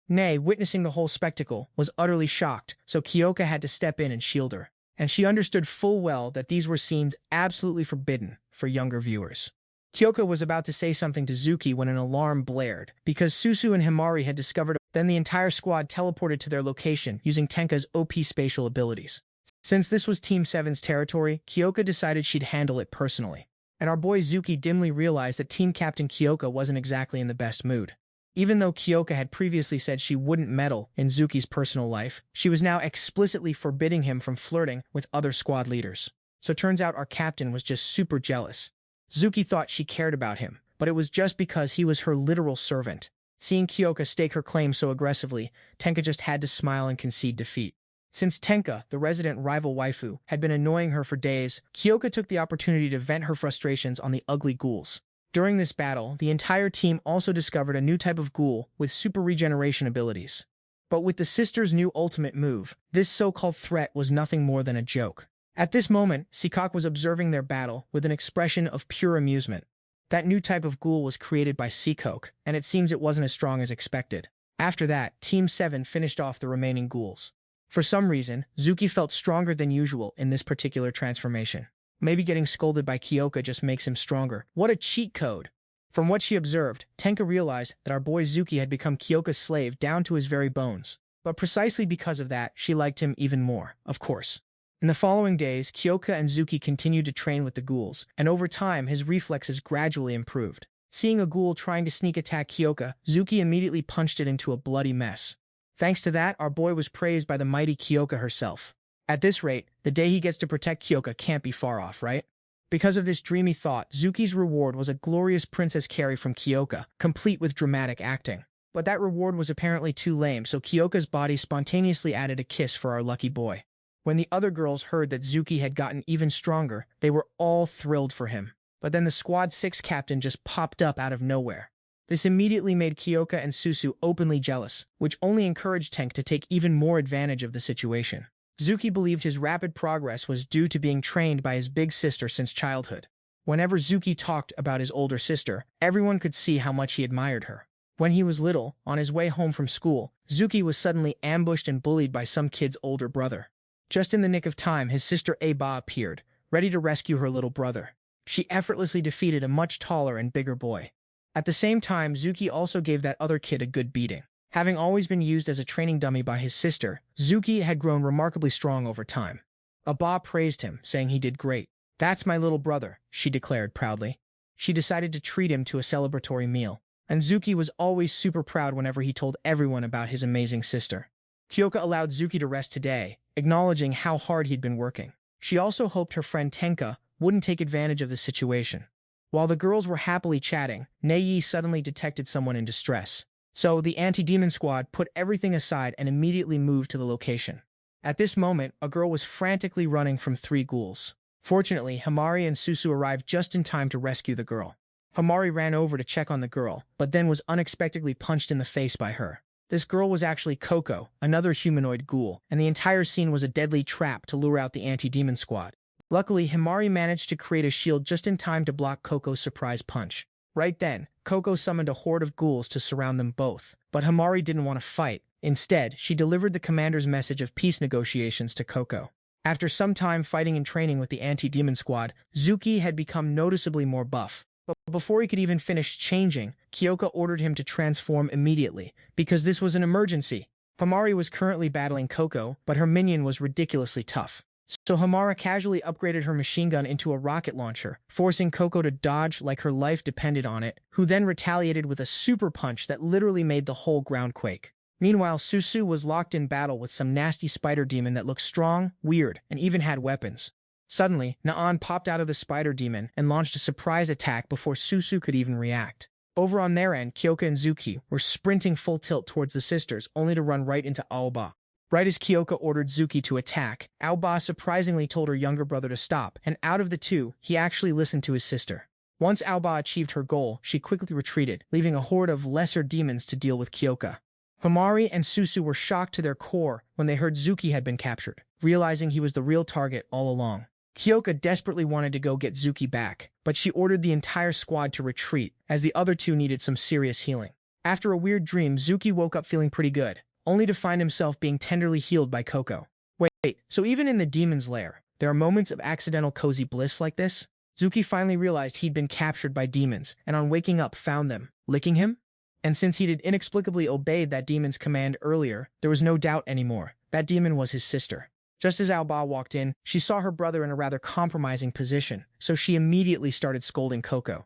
Nei, witnessing the whole spectacle, was utterly shocked, so Kyoka had to step in and shield her. And she understood full well that these were scenes absolutely forbidden for younger viewers. Kyoka was about to say something to Zuki when an alarm blared, because Susu and Himari had discovered. Then the entire squad teleported to their location using Tenka's OP spatial abilities. Since this was Team 7's territory, Kyoka decided she'd handle it personally. And our boy Zuki dimly realized that Team Captain Kyoka wasn't exactly in the best mood. Even though Kyoka had previously said she wouldn't meddle in Zuki's personal life, she was now explicitly forbidding him from flirting with other squad leaders. So turns out our captain was just super jealous. Zuki thought she cared about him, but it was just because he was her literal servant. Seeing Kyoka stake her claim so aggressively, Tenka just had to smile and concede defeat. Since Tenka, the resident rival waifu, had been annoying her for days, Kyoka took the opportunity to vent her frustrations on the ugly ghouls. During this battle, the entire team also discovered a new type of ghoul with super regeneration abilities. But with the sisters' new ultimate move, this so-called threat was nothing more than a joke. At this moment, Sikak was observing their battle with an expression of pure amusement. That new type of ghoul was created by Sikok, and it seems it wasn't as strong as expected. After that, Team 7 finished off the remaining ghouls. For some reason, Zuki felt stronger than usual in this particular transformation. Maybe getting scolded by Kyoka just makes him stronger. What a cheat code! From what she observed, Tenka realized that our boy Zuki had become Kyoka's slave down to his very bones. But precisely because of that, she liked him even more, of course. In the following days, Kyoka and Zuki continued to train with the ghouls, and over time his reflexes gradually improved. Seeing a ghoul trying to sneak attack Kyoka, Zuki immediately punched it into a bloody mess. Thanks to that, our boy was praised by the mighty Kyoka herself. At this rate, the day he gets to protect Kyoka can't be far off, right? Because of this dreamy thought, Zuki's reward was a glorious princess carry from Kyoka, complete with dramatic acting. But that reward was apparently too lame, so Kyoka's body spontaneously added a kiss for our lucky boy. When the other girls heard that Zuki had gotten even stronger, they were all thrilled for him. But then the Squad 6 captain just popped up out of nowhere. This immediately made Kyoka and Susu openly jealous, which only encouraged Tenk to take even more advantage of the situation. Zuki believed his rapid progress was due to being trained by his big sister since childhood. Whenever Zuki talked about his older sister, everyone could see how much he admired her. When he was little, on his way home from school, Zuki was suddenly ambushed and bullied by some kid's older brother. Just in the nick of time, his sister Aba appeared, ready to rescue her little brother. She effortlessly defeated a much taller and bigger boy. At the same time, Zuki also gave that other kid a good beating. Having always been used as a training dummy by his sister, Zuki had grown remarkably strong over time. Aba praised him, saying he did great. "That's my little brother," she declared proudly. She decided to treat him to a celebratory meal, and Zuki was always super proud whenever he told everyone about his amazing sister. Kyoka allowed Zuki to rest today, acknowledging how hard he'd been working. She also hoped her friend Tenka wouldn't take advantage of the situation. While the girls were happily chatting, Neiyi suddenly detected someone in distress. So the anti-demon squad put everything aside and immediately moved to the location. At this moment, a girl was frantically running from 3 ghouls. Fortunately, Himari and Susu arrived just in time to rescue the girl. Himari ran over to check on the girl, but then was unexpectedly punched in the face by her. This girl was actually Coco, another humanoid ghoul, and the entire scene was a deadly trap to lure out the anti-demon squad. Luckily, Himari managed to create a shield just in time to block Coco's surprise punch. Right then, Coco summoned a horde of ghouls to surround them both, but Himari didn't want to fight. Instead, she delivered the commander's message of peace negotiations to Coco. After some time fighting and training with the anti-demon squad, Zuki had become noticeably more buff. But before he could even finish changing, Kyoka ordered him to transform immediately, because this was an emergency. Himari was currently battling Coco, but her minion was ridiculously tough. So Himara casually upgraded her machine gun into a rocket launcher, forcing Coco to dodge like her life depended on it, who then retaliated with a super punch that literally made the whole ground quake. Meanwhile, Susu was locked in battle with some nasty spider demon that looked strong, weird, and even had weapons. Suddenly, Naan popped out of the spider demon and launched a surprise attack before Susu could even react. Over on their end, Kyoka and Zuki were sprinting full tilt towards the sisters, only to run right into Aoba. Right as Kyoka ordered Zuki to attack, Aoba surprisingly told her younger brother to stop, and out of the two, he actually listened to his sister. Once Aoba achieved her goal, she quickly retreated, leaving a horde of lesser demons to deal with Kyoka. Himari and Susu were shocked to their core when they heard Zuki had been captured, realizing he was the real target all along. Kyoka desperately wanted to go get Zuki back, but she ordered the entire squad to retreat, as the other two needed some serious healing. After a weird dream, Zuki woke up feeling pretty good, only to find himself being tenderly healed by Coco. Wait, so even in the demon's lair, there are moments of accidental cozy bliss like this? Zuki finally realized he'd been captured by demons, and on waking up found them, licking him? And since he'd inexplicably obeyed that demon's command earlier, there was no doubt anymore. That demon was his sister. Just as Aoba walked in, she saw her brother in a rather compromising position, so she immediately started scolding Coco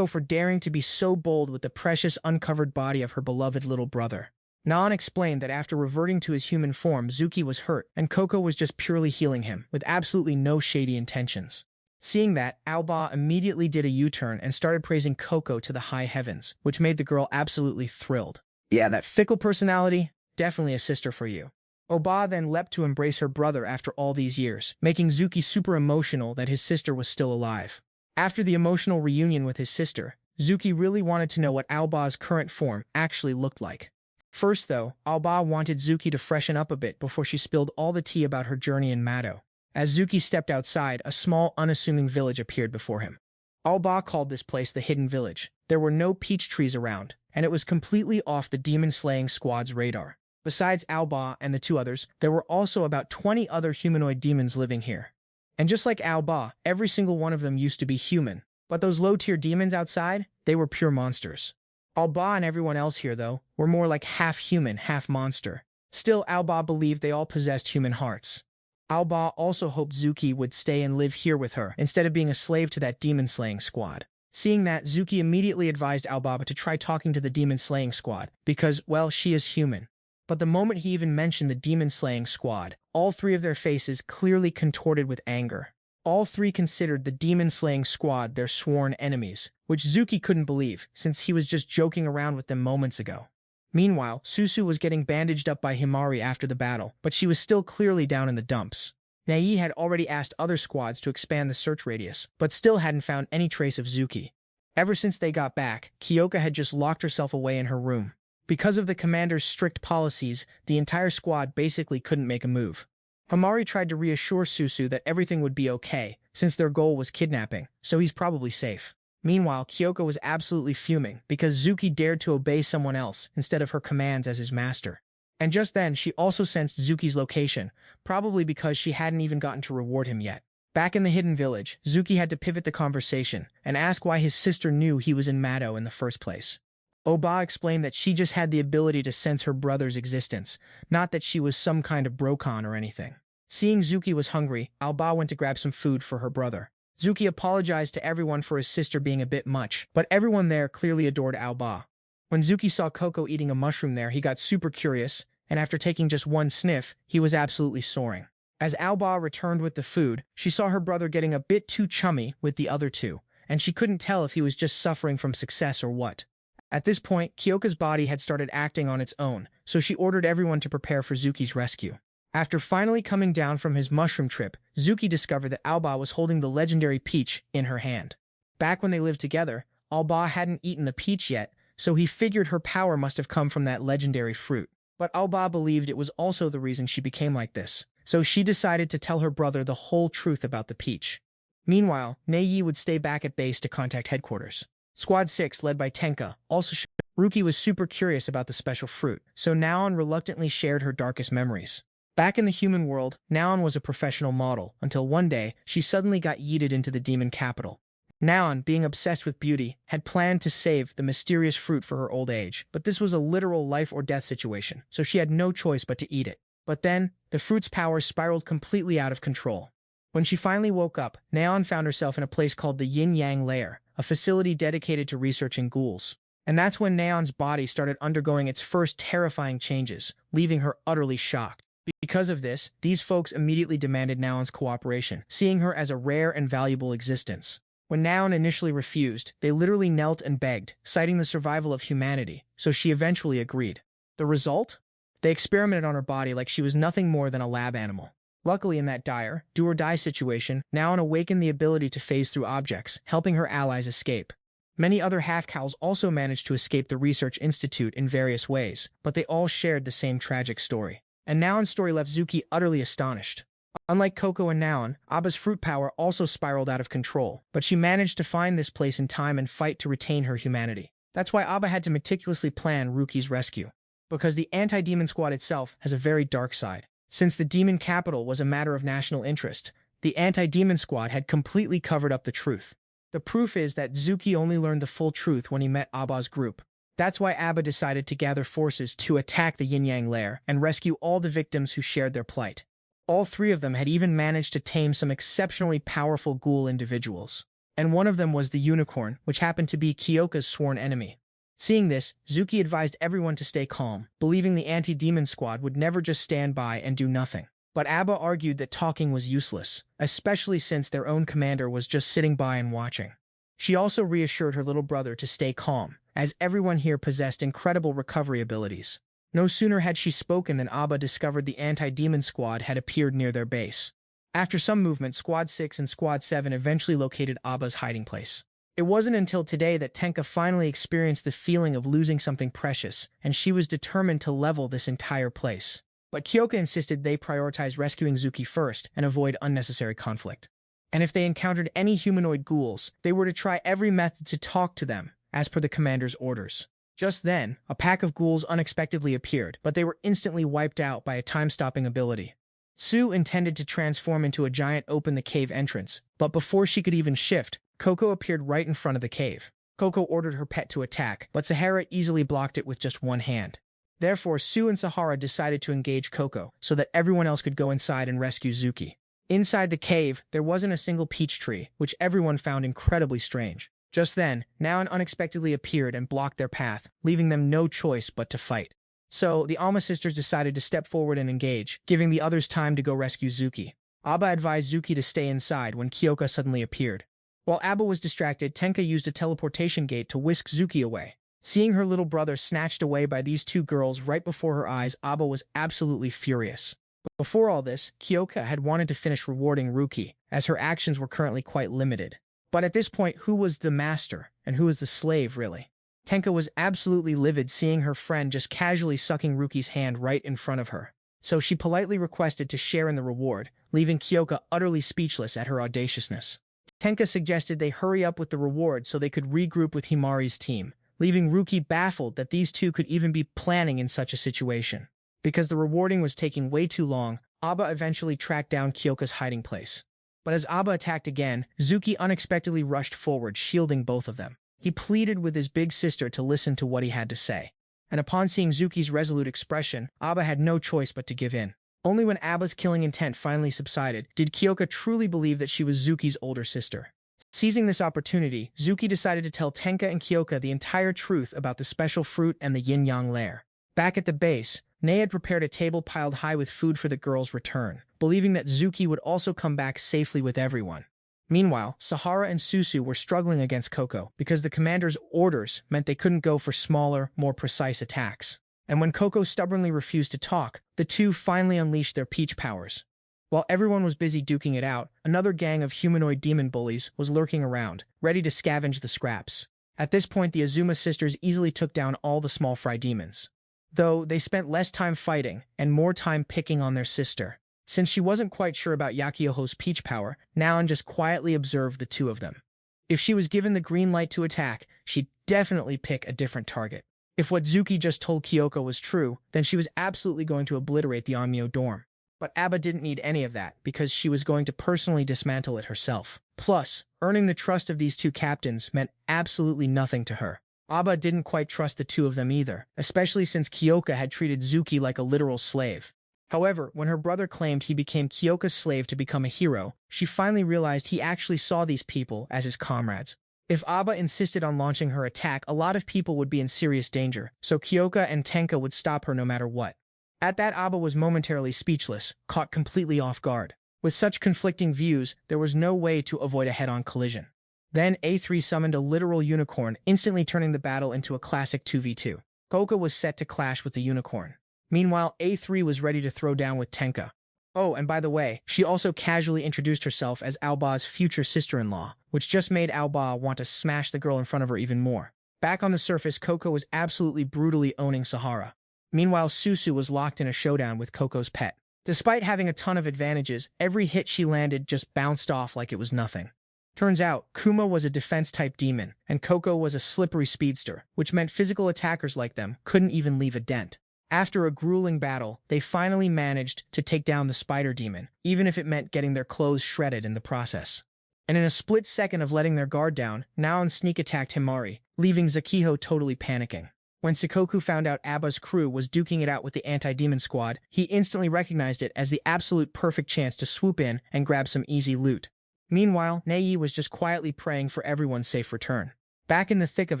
for daring to be so bold with the precious uncovered body of her beloved little brother. Naan explained that after reverting to his human form, Zuki was hurt, and Coco was just purely healing him, with absolutely no shady intentions. Seeing that, Aoba immediately did a U-turn and started praising Coco to the high heavens, which made the girl absolutely thrilled. Yeah, that fickle personality, definitely a sister for you. Aoba then leapt to embrace her brother after all these years, making Zuki super emotional that his sister was still alive. After the emotional reunion with his sister, Zuki really wanted to know what Aoba's current form actually looked like. First though, Aoba wanted Zuki to freshen up a bit before she spilled all the tea about her journey in Mado. As Zuki stepped outside, a small, unassuming village appeared before him. Aoba called this place the Hidden Village. There were no peach trees around, and it was completely off the demon-slaying squad's radar. Besides Aoba and the two others, there were also about 20 other humanoid demons living here. And just like Aoba, every single one of them used to be human. But those low-tier demons outside, they were pure monsters. Aoba and everyone else here, though, were more like half human, half monster. Still, Aoba believed they all possessed human hearts. Aoba also hoped Zuki would stay and live here with her, instead of being a slave to that demon-slaying squad. Seeing that, Zuki immediately advised Aoba to try talking to the demon-slaying squad, because, well, she is human. But the moment he even mentioned the demon-slaying squad, all three of their faces clearly contorted with anger. All three considered the demon-slaying squad their sworn enemies, which Zuki couldn't believe, since he was just joking around with them moments ago. Meanwhile, Susu was getting bandaged up by Himari after the battle, but she was still clearly down in the dumps. Nei had already asked other squads to expand the search radius, but still hadn't found any trace of Zuki. Ever since they got back, Kyoka had just locked herself away in her room. Because of the commander's strict policies, the entire squad basically couldn't make a move. Himari tried to reassure Susu that everything would be okay, since their goal was kidnapping, so he's probably safe. Meanwhile, Kyoka was absolutely fuming because Zuki dared to obey someone else instead of her commands as his master. And just then, she also sensed Zuki's location, probably because she hadn't even gotten to reward him yet. Back in the hidden village, Zuki had to pivot the conversation and ask why his sister knew he was in Mado in the first place. Aoba explained that she just had the ability to sense her brother's existence, not that she was some kind of brocon or anything. Seeing Zuki was hungry, Aoba went to grab some food for her brother. Zuki apologized to everyone for his sister being a bit much, but everyone there clearly adored Aoba. When Zuki saw Coco eating a mushroom there, he got super curious, and after taking just one sniff, he was absolutely soaring. As Aoba returned with the food, she saw her brother getting a bit too chummy with the other two, and she couldn't tell if he was just suffering from success or what. At this point, Kyoka's body had started acting on its own, so she ordered everyone to prepare for Zuki's rescue. After finally coming down from his mushroom trip, Zuki discovered that Aoba was holding the legendary peach in her hand. Back when they lived together, Aoba hadn't eaten the peach yet, so he figured her power must have come from that legendary fruit. But Aoba believed it was also the reason she became like this, so she decided to tell her brother the whole truth about the peach. Meanwhile, Nei would stay back at base to contact headquarters. Squad 6, led by Tenka, also Ruki was super curious about the special fruit, so Naon reluctantly shared her darkest memories. Back in the human world, Naon was a professional model, until one day, she suddenly got yeeted into the demon capital. Naon, being obsessed with beauty, had planned to save the mysterious fruit for her old age, but this was a literal life-or-death situation, so she had no choice but to eat it. But then, the fruit's power spiraled completely out of control. When she finally woke up, Naon found herself in a place called the Yin-Yang Lair, a facility dedicated to researching ghouls. And that's when Naon's body started undergoing its first terrifying changes, leaving her utterly shocked. Because of this, these folks immediately demanded Naon's cooperation, seeing her as a rare and valuable existence. When Naon initially refused, they literally knelt and begged, citing the survival of humanity, so she eventually agreed. The result? They experimented on her body like she was nothing more than a lab animal. Luckily, in that dire, do-or-die situation, Naon awakened the ability to phase through objects, helping her allies escape. Many other half-cows also managed to escape the research institute in various ways, but they all shared the same tragic story. And Naon's story left Zuki utterly astonished. Unlike Coco and Naon, Aba's fruit power also spiraled out of control, but she managed to find this place in time and fight to retain her humanity. That's why Aba had to meticulously plan Ruki's rescue. Because the anti-demon squad itself has a very dark side. Since the demon capital was a matter of national interest, the anti-demon squad had completely covered up the truth. The proof is that Zuki only learned the full truth when he met Abba's group. That's why Abba decided to gather forces to attack the yin-yang lair and rescue all the victims who shared their plight. All three of them had even managed to tame some exceptionally powerful ghoul individuals. And one of them was the unicorn, which happened to be Kyoka's sworn enemy. Seeing this, Zuki advised everyone to stay calm, believing the anti-demon squad would never just stand by and do nothing. But Abba argued that talking was useless, especially since their own commander was just sitting by and watching. She also reassured her little brother to stay calm, as everyone here possessed incredible recovery abilities. No sooner had she spoken than Abba discovered the anti-demon squad had appeared near their base. After some movement, Squad 6 and Squad 7 eventually located Abba's hiding place. It wasn't until today that Tenka finally experienced the feeling of losing something precious, and she was determined to level this entire place. But Kyoka insisted they prioritize rescuing Zuki first and avoid unnecessary conflict. And if they encountered any humanoid ghouls, they were to try every method to talk to them, as per the commander's orders. Just then, a pack of ghouls unexpectedly appeared, but they were instantly wiped out by a time-stopping ability. Sue intended to transform into a giant open the cave entrance, but before she could even shift, Coco appeared right in front of the cave. Coco ordered her pet to attack, but Sahara easily blocked it with just one hand. Therefore, Sue and Sahara decided to engage Coco, so that everyone else could go inside and rescue Zuki. Inside the cave, there wasn't a single peach tree, which everyone found incredibly strange. Just then, Naon unexpectedly appeared and blocked their path, leaving them no choice but to fight. So, the Alma sisters decided to step forward and engage, giving the others time to go rescue Zuki. Abba advised Zuki to stay inside when Kyoka suddenly appeared. While Abba was distracted, Tenka used a teleportation gate to whisk Zuki away. Seeing her little brother snatched away by these two girls right before her eyes, Abba was absolutely furious. But before all this, Kyoka had wanted to finish rewarding Ruki, as her actions were currently quite limited. But at this point, who was the master, and who was the slave, really? Tenka was absolutely livid seeing her friend just casually sucking Ruki's hand right in front of her. So she politely requested to share in the reward, leaving Kyoka utterly speechless at her audaciousness. Tenka suggested they hurry up with the reward so they could regroup with Himari's team, leaving Ruki baffled that these two could even be planning in such a situation. Because the rewarding was taking way too long, Abba eventually tracked down Kyoka's hiding place. But as Abba attacked again, Zuki unexpectedly rushed forward, shielding both of them. He pleaded with his big sister to listen to what he had to say. And upon seeing Zuki's resolute expression, Abba had no choice but to give in. Only when Abba's killing intent finally subsided did Kyoka truly believe that she was Zuki's older sister. Seizing this opportunity, Zuki decided to tell Tenka and Kyoka the entire truth about the special fruit and the yin-yang lair. Back at the base, Nei had prepared a table piled high with food for the girls' return, believing that Zuki would also come back safely with everyone. Meanwhile, Sahara and Susu were struggling against Coco because the commander's orders meant they couldn't go for smaller, more precise attacks. And when Coco stubbornly refused to talk, the two finally unleashed their peach powers. While everyone was busy duking it out, another gang of humanoid demon bullies was lurking around, ready to scavenge the scraps. At this point, the Azuma sisters easily took down all the small fry demons. Though they spent less time fighting and more time picking on their sister. Since she wasn't quite sure about Yakioho's peach power, Naon just quietly observed the two of them. If she was given the green light to attack, she'd definitely pick a different target. If what Zuki just told Kyoka was true, then she was absolutely going to obliterate the Onmyo dorm. But Abba didn't need any of that, because she was going to personally dismantle it herself. Plus, earning the trust of these two captains meant absolutely nothing to her. Abba didn't quite trust the two of them either, especially since Kyoka had treated Zuki like a literal slave. However, when her brother claimed he became Kyoka's slave to become a hero, she finally realized he actually saw these people as his comrades. If Abba insisted on launching her attack, a lot of people would be in serious danger, so Kyoka and Tenka would stop her no matter what. At that, Abba was momentarily speechless, caught completely off guard. With such conflicting views, there was no way to avoid a head-on collision. Then A3 summoned a literal unicorn, instantly turning the battle into a classic 2v2. Coco was set to clash with the unicorn. Meanwhile, A3 was ready to throw down with Tenka. Oh, and by the way, she also casually introduced herself as Aoba's future sister-in-law, which just made Aoba want to smash the girl in front of her even more. Back on the surface, Coco was absolutely brutally owning Sahara. Meanwhile, Susu was locked in a showdown with Coco's pet. Despite having a ton of advantages, every hit she landed just bounced off like it was nothing. Turns out, Kuma was a defense-type demon, and Coco was a slippery speedster, which meant physical attackers like them couldn't even leave a dent. After a grueling battle, they finally managed to take down the spider demon, even if it meant getting their clothes shredded in the process. And in a split second of letting their guard down, Naon sneak attacked Himari, leaving Zakiho totally panicking. When Sikoku found out Abba's crew was duking it out with the anti-demon squad, he instantly recognized it as the absolute perfect chance to swoop in and grab some easy loot. Meanwhile, Nei was just quietly praying for everyone's safe return. Back in the thick of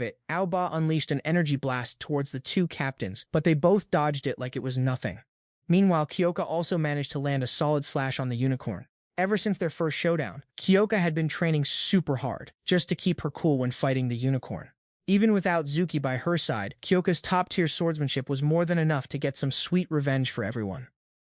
it, Aoba unleashed an energy blast towards the two captains, but they both dodged it like it was nothing. Meanwhile, Kyoka also managed to land a solid slash on the unicorn. Ever since their first showdown, Kyoka had been training super hard, just to keep her cool when fighting the unicorn. Even without Zuki by her side, Kyoka's top-tier swordsmanship was more than enough to get some sweet revenge for everyone.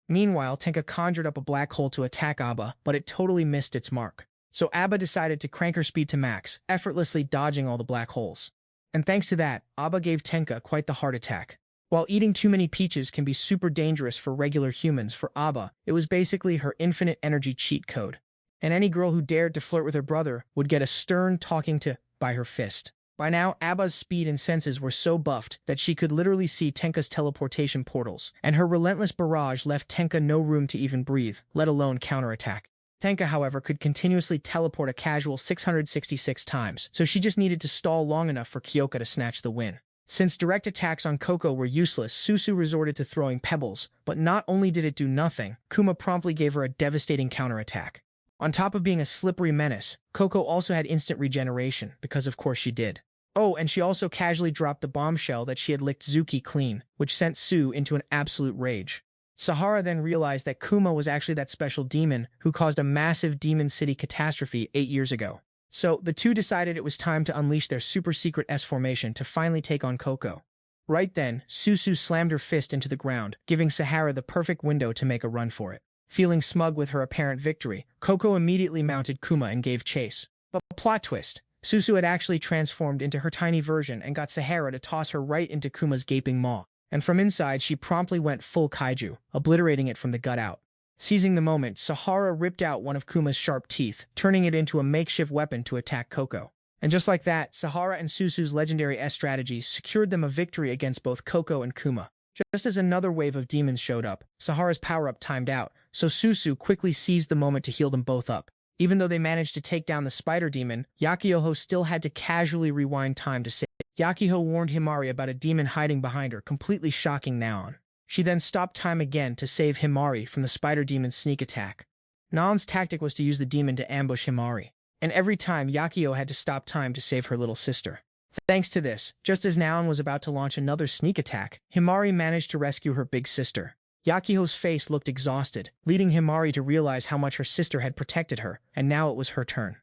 Meanwhile, Tenka conjured up a black hole to attack Abba, but it totally missed its mark. So Abba decided to crank her speed to max, effortlessly dodging all the black holes. And thanks to that, Abba gave Tenka quite the heart attack. While eating too many peaches can be super dangerous for regular humans, for Abba, it was basically her infinite energy cheat code. And any girl who dared to flirt with her brother would get a stern talking to by her fist. By now, Abba's speed and senses were so buffed that she could literally see Tenka's teleportation portals, and her relentless barrage left Tenka no room to even breathe, let alone counterattack. Tenka, however, could continuously teleport a casual 666 times, so she just needed to stall long enough for Kyoka to snatch the win. Since direct attacks on Coco were useless, Susu resorted to throwing pebbles, but not only did it do nothing, Kuma promptly gave her a devastating counterattack. On top of being a slippery menace, Coco also had instant regeneration, because of course she did. Oh, and she also casually dropped the bombshell that she had licked Zuki clean, which sent Sue into an absolute rage. Sahara then realized that Kuma was actually that special demon who caused a massive Demon City catastrophe 8 years ago. So, the two decided it was time to unleash their super-secret S-formation to finally take on Coco. Right then, Susu slammed her fist into the ground, giving Sahara the perfect window to make a run for it. Feeling smug with her apparent victory, Coco immediately mounted Kuma and gave chase. But plot twist, Susu had actually transformed into her tiny version and got Sahara to toss her right into Kuma's gaping maw. And from inside, she promptly went full kaiju, obliterating it from the gut out. Seizing the moment, Sahara ripped out one of Kuma's sharp teeth, turning it into a makeshift weapon to attack Coco. And just like that, Sahara and Susu's legendary S-strategy secured them a victory against both Coco and Kuma. Just as another wave of demons showed up, Sahara's power-up timed out, so Susu quickly seized the moment to heal them both up. Even though they managed to take down the spider demon, Yakiho still had to casually rewind time to save. Yakiho warned Himari about a demon hiding behind her, completely shocking Naon. She then stopped time again to save Himari from the spider demon's sneak attack. Naon's tactic was to use the demon to ambush Himari, and every time Yakiho had to stop time to save her little sister. Thanks to this, just as Naon was about to launch another sneak attack, Himari managed to rescue her big sister. Yakiho's face looked exhausted, leading Himari to realize how much her sister had protected her, and now it was her turn.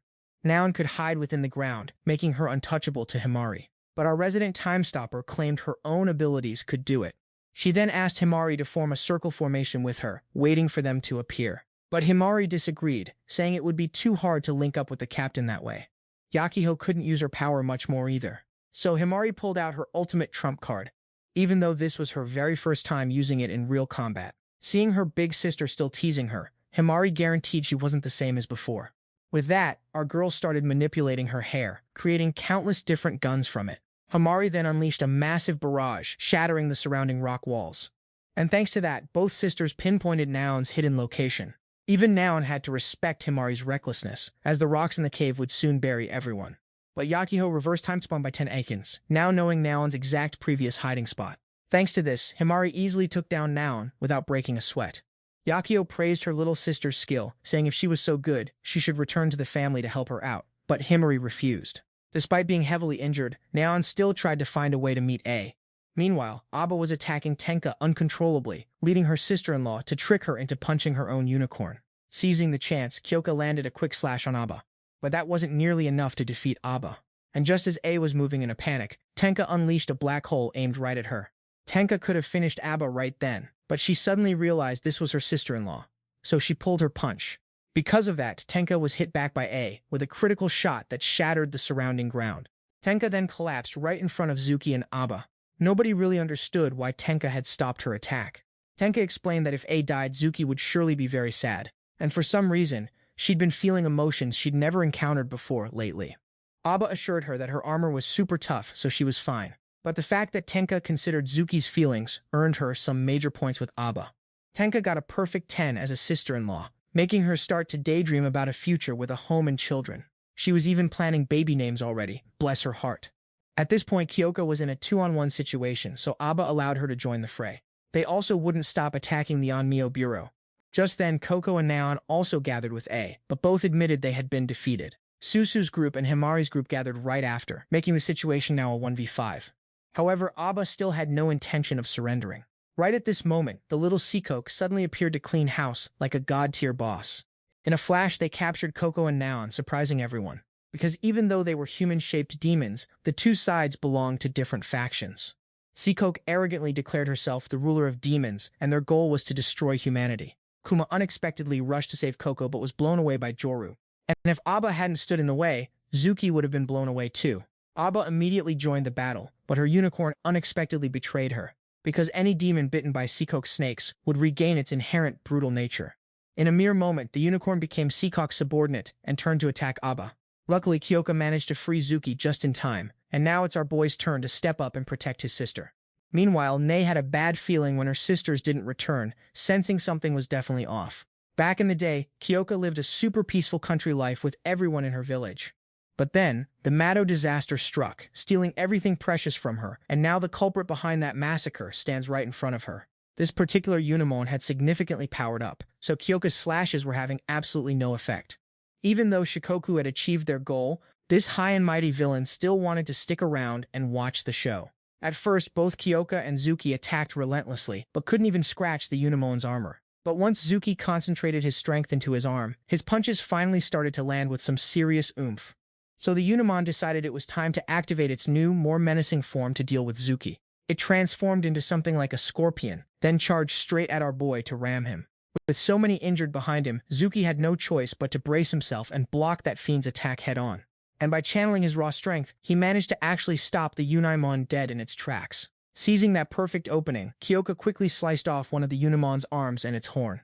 Naon could hide within the ground, making her untouchable to Himari. But our resident time stopper claimed her own abilities could do it. She then asked Himari to form a circle formation with her, waiting for them to appear. But Himari disagreed, saying it would be too hard to link up with the captain that way. Yakiho couldn't use her power much more either. So Himari pulled out her ultimate trump card, even though this was her very first time using it in real combat. Seeing her big sister still teasing her, Himari guaranteed she wasn't the same as before. With that, our girl started manipulating her hair, creating countless different guns from it. Himari then unleashed a massive barrage, shattering the surrounding rock walls. And thanks to that, both sisters pinpointed Naon's hidden location. Even Naon had to respect Himari's recklessness, as the rocks in the cave would soon bury everyone. But Yakiho reversed time spawn by 10 Akins, now knowing Naon's exact previous hiding spot. Thanks to this, Himari easily took down Naon without breaking a sweat. Yakiho praised her little sister's skill, saying if she was so good, she should return to the family to help her out. But Himari refused. Despite being heavily injured, Naon still tried to find a way to meet A. Meanwhile, Abba was attacking Tenka uncontrollably, leading her sister-in-law to trick her into punching her own unicorn. Seizing the chance, Kyoka landed a quick slash on Abba. But that wasn't nearly enough to defeat Abba. And just as A was moving in a panic, Tenka unleashed a black hole aimed right at her. Tenka could have finished Abba right then, but she suddenly realized this was her sister-in-law, so she pulled her punch. Because of that, Tenka was hit back by A with a critical shot that shattered the surrounding ground. Tenka then collapsed right in front of Zuki and Abba. Nobody really understood why Tenka had stopped her attack. Tenka explained that if A died, Zuki would surely be very sad, and for some reason, she'd been feeling emotions she'd never encountered before lately. Abba assured her that her armor was super tough, so she was fine. But the fact that Tenka considered Zuki's feelings earned her some major points with Aba. Tenka got a perfect 10 as a sister-in-law, making her start to daydream about a future with a home and children. She was even planning baby names already, bless her heart. At this point, Kyoka was in a 2-on-1 situation, so Aba allowed her to join the fray. They also wouldn't stop attacking the Onmyo Bureau. Just then, Coco and Naon also gathered with A, but both admitted they had been defeated. Susu's group and Himari's group gathered right after, making the situation now a 1v5. However, Aba still had no intention of surrendering. Right at this moment, the little Seacoke suddenly appeared to clean house like a god-tier boss. In a flash, they captured Coco and Naon, surprising everyone. Because even though they were human-shaped demons, the two sides belonged to different factions. Seacoke arrogantly declared herself the ruler of demons, and their goal was to destroy humanity. Kuma unexpectedly rushed to save Coco but was blown away by Joru. And if Aba hadn't stood in the way, Zuki would have been blown away too. Aba immediately joined the battle, but her unicorn unexpectedly betrayed her, because any demon bitten by Seacoke's snakes would regain its inherent brutal nature. In a mere moment, the unicorn became Seacoke's subordinate and turned to attack Aba. Luckily, Kyoka managed to free Zuki just in time, and now it's our boy's turn to step up and protect his sister. Meanwhile, Nei had a bad feeling when her sisters didn't return, sensing something was definitely off. Back in the day, Kyoka lived a super peaceful country life with everyone in her village. But then, the Mado disaster struck, stealing everything precious from her, and now the culprit behind that massacre stands right in front of her. This particular Unimon had significantly powered up, so Kyoka's slashes were having absolutely no effect. Even though Shikoku had achieved their goal, this high and mighty villain still wanted to stick around and watch the show. At first, both Kyoka and Zuki attacked relentlessly, but couldn't even scratch the Unimon's armor. But once Zuki concentrated his strength into his arm, his punches finally started to land with some serious oomph. So the Unimon decided it was time to activate its new, more menacing form to deal with Zuki. It transformed into something like a scorpion, then charged straight at our boy to ram him. With so many injured behind him, Zuki had no choice but to brace himself and block that fiend's attack head-on. And by channeling his raw strength, he managed to actually stop the Unimon dead in its tracks. Seizing that perfect opening, Kyoka quickly sliced off one of the Unimon's arms and its horn.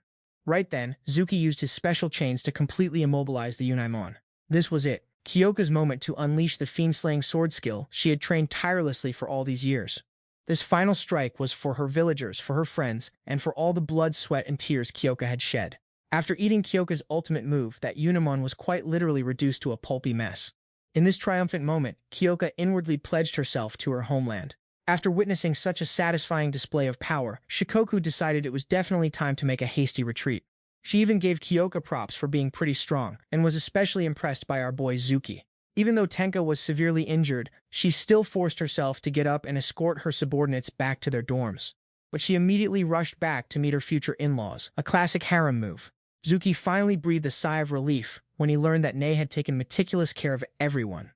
Right then, Zuki used his special chains to completely immobilize the Unimon. This was it, Kyoka's moment to unleash the fiend-slaying sword skill she had trained tirelessly for all these years. This final strike was for her villagers, for her friends, and for all the blood, sweat, and tears Kyoka had shed. After eating Kyoka's ultimate move, that Unimon was quite literally reduced to a pulpy mess. In this triumphant moment, Kyoka inwardly pledged herself to her homeland. After witnessing such a satisfying display of power, Shikoku decided it was definitely time to make a hasty retreat. She even gave Kyoka props for being pretty strong, and was especially impressed by our boy Zuki. Even though Tenka was severely injured, she still forced herself to get up and escort her subordinates back to their dorms. But she immediately rushed back to meet her future in-laws, a classic harem move. Zuki finally breathed a sigh of relief when he learned that Nei had taken meticulous care of everyone.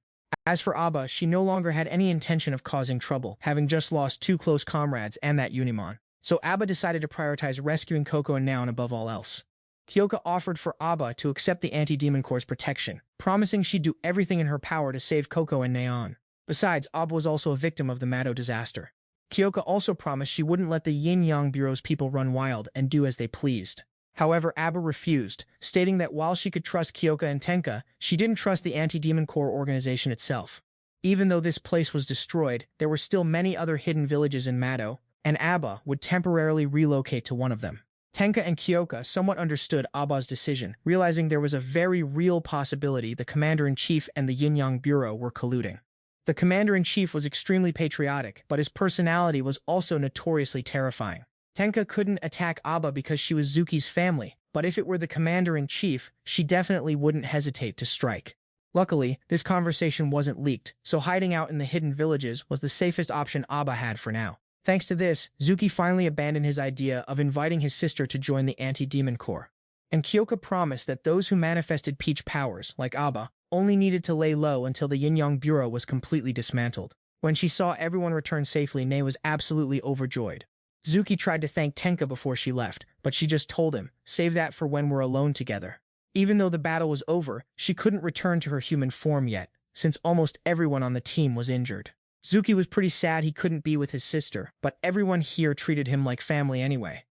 As for Aba, she no longer had any intention of causing trouble, having just lost 2 close comrades and that Unimon. So Aba decided to prioritize rescuing Coco and Naon above all else. Kyoka offered for Aba to accept the Anti-Demon Corps' protection, promising she'd do everything in her power to save Coco and Naon. Besides, Aba was also a victim of the Mado disaster. Kyoka also promised she wouldn't let the Yin-Yang Bureau's people run wild and do as they pleased. However, Aba refused, stating that while she could trust Kyoka and Tenka, she didn't trust the Anti-Demon Corps organization itself. Even though this place was destroyed, there were still many other hidden villages in Mado, and Aba would temporarily relocate to one of them. Tenka and Kyoka somewhat understood Aba's decision, realizing there was a very real possibility the Commander-in-Chief and the Yin-Yang Bureau were colluding. The Commander-in-Chief was extremely patriotic, but his personality was also notoriously terrifying. Tenka couldn't attack Aba because she was Zuki's family, but if it were the Commander-in-Chief, she definitely wouldn't hesitate to strike. Luckily, this conversation wasn't leaked, so hiding out in the hidden villages was the safest option Aba had for now. Thanks to this, Zuki finally abandoned his idea of inviting his sister to join the Anti-Demon Corps. And Kyoka promised that those who manifested peach powers, like Aba, only needed to lay low until the Yin-Yang Bureau was completely dismantled. When she saw everyone return safely, Nei was absolutely overjoyed. Zuki tried to thank Tenka before she left, but she just told him, "Save that for when we're alone together." Even though the battle was over, she couldn't return to her human form yet, since almost everyone on the team was injured. Zuki was pretty sad he couldn't be with his sister, but everyone here treated him like family anyway.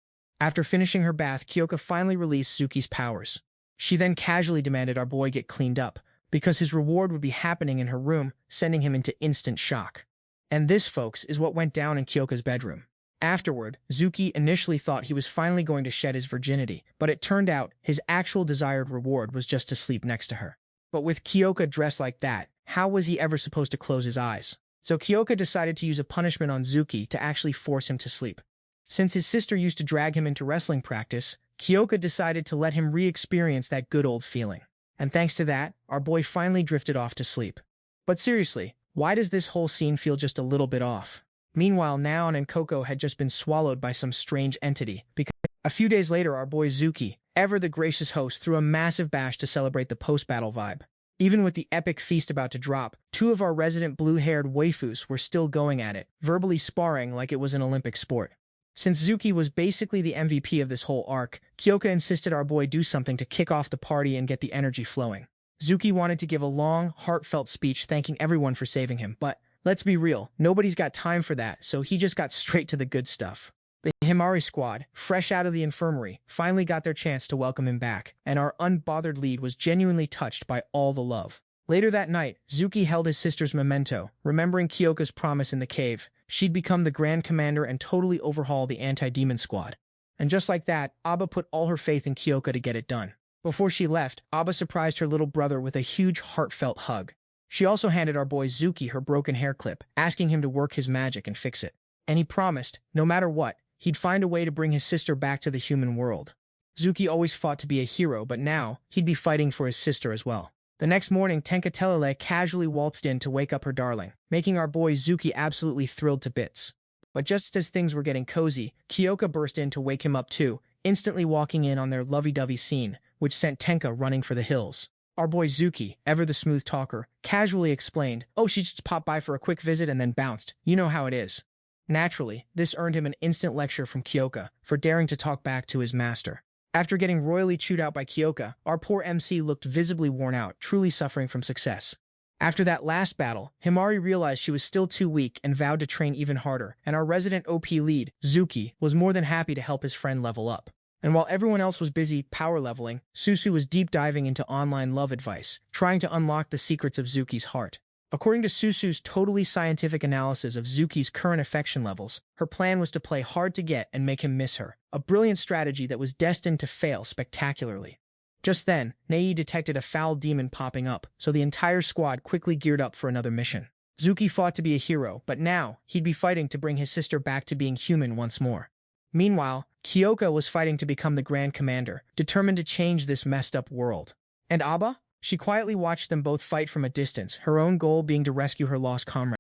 After finishing her bath, Kyoka finally released Zuki's powers. She then casually demanded our boy get cleaned up, because his reward would be happening in her room, sending him into instant shock. And this, folks, is what went down in Kyoka's bedroom. Afterward, Zuki initially thought he was finally going to shed his virginity, but it turned out his actual desired reward was just to sleep next to her. But with Kyoka dressed like that, how was he ever supposed to close his eyes? So Kyoka decided to use a punishment on Zuki to actually force him to sleep. Since his sister used to drag him into wrestling practice, Kyoka decided to let him re-experience that good old feeling. And thanks to that, our boy finally drifted off to sleep. But seriously, why does this whole scene feel just a little bit off? Meanwhile, Naon and Coco had just been swallowed by some strange entity, because a few days later our boy Zuki, ever the gracious host, threw a massive bash to celebrate the post-battle vibe. Even with the epic feast about to drop, two of our resident blue-haired waifus were still going at it, verbally sparring like it was an Olympic sport. Since Zuki was basically the MVP of this whole arc, Kyoka insisted our boy do something to kick off the party and get the energy flowing. Zuki wanted to give a long, heartfelt speech thanking everyone for saving him, but let's be real, nobody's got time for that, so he just got straight to the good stuff. The Himari squad, fresh out of the infirmary, finally got their chance to welcome him back, and our unbothered lead was genuinely touched by all the love. Later that night, Zuki held his sister's memento, remembering Kyoka's promise in the cave. She'd become the Grand Commander and totally overhaul the anti-demon squad. And just like that, Aba put all her faith in Kyoka to get it done. Before she left, Aba surprised her little brother with a huge heartfelt hug. She also handed our boy Zuki her broken hair clip, asking him to work his magic and fix it. And he promised, no matter what, he'd find a way to bring his sister back to the human world. Zuki always fought to be a hero, but now he'd be fighting for his sister as well. The next morning, Tenkatelele casually waltzed in to wake up her darling, making our boy Zuki absolutely thrilled to bits. But just as things were getting cozy, Kyoka burst in to wake him up too, instantly walking in on their lovey-dovey scene, which sent Tenka running for the hills. Our boy Zuki, ever the smooth talker, casually explained, "Oh, she just popped by for a quick visit and then bounced. You know how it is." Naturally, this earned him an instant lecture from Kyoka for daring to talk back to his master. After getting royally chewed out by Kyoka, our poor MC looked visibly worn out, truly suffering from success. After that last battle, Himari realized she was still too weak and vowed to train even harder, and our resident OP lead, Zuki, was more than happy to help his friend level up. And while everyone else was busy power leveling, Susu was deep diving into online love advice, trying to unlock the secrets of Zuki's heart. According to Susu's totally scientific analysis of Zuki's current affection levels, her plan was to play hard to get and make him miss her, a brilliant strategy that was destined to fail spectacularly. Just then, Nei detected a foul demon popping up, so the entire squad quickly geared up for another mission. Zuki fought to be a hero, but now he'd be fighting to bring his sister back to being human once more. Meanwhile, Kyoka was fighting to become the Grand Commander, determined to change this messed up world. And Aba? She quietly watched them both fight from a distance, her own goal being to rescue her lost comrade.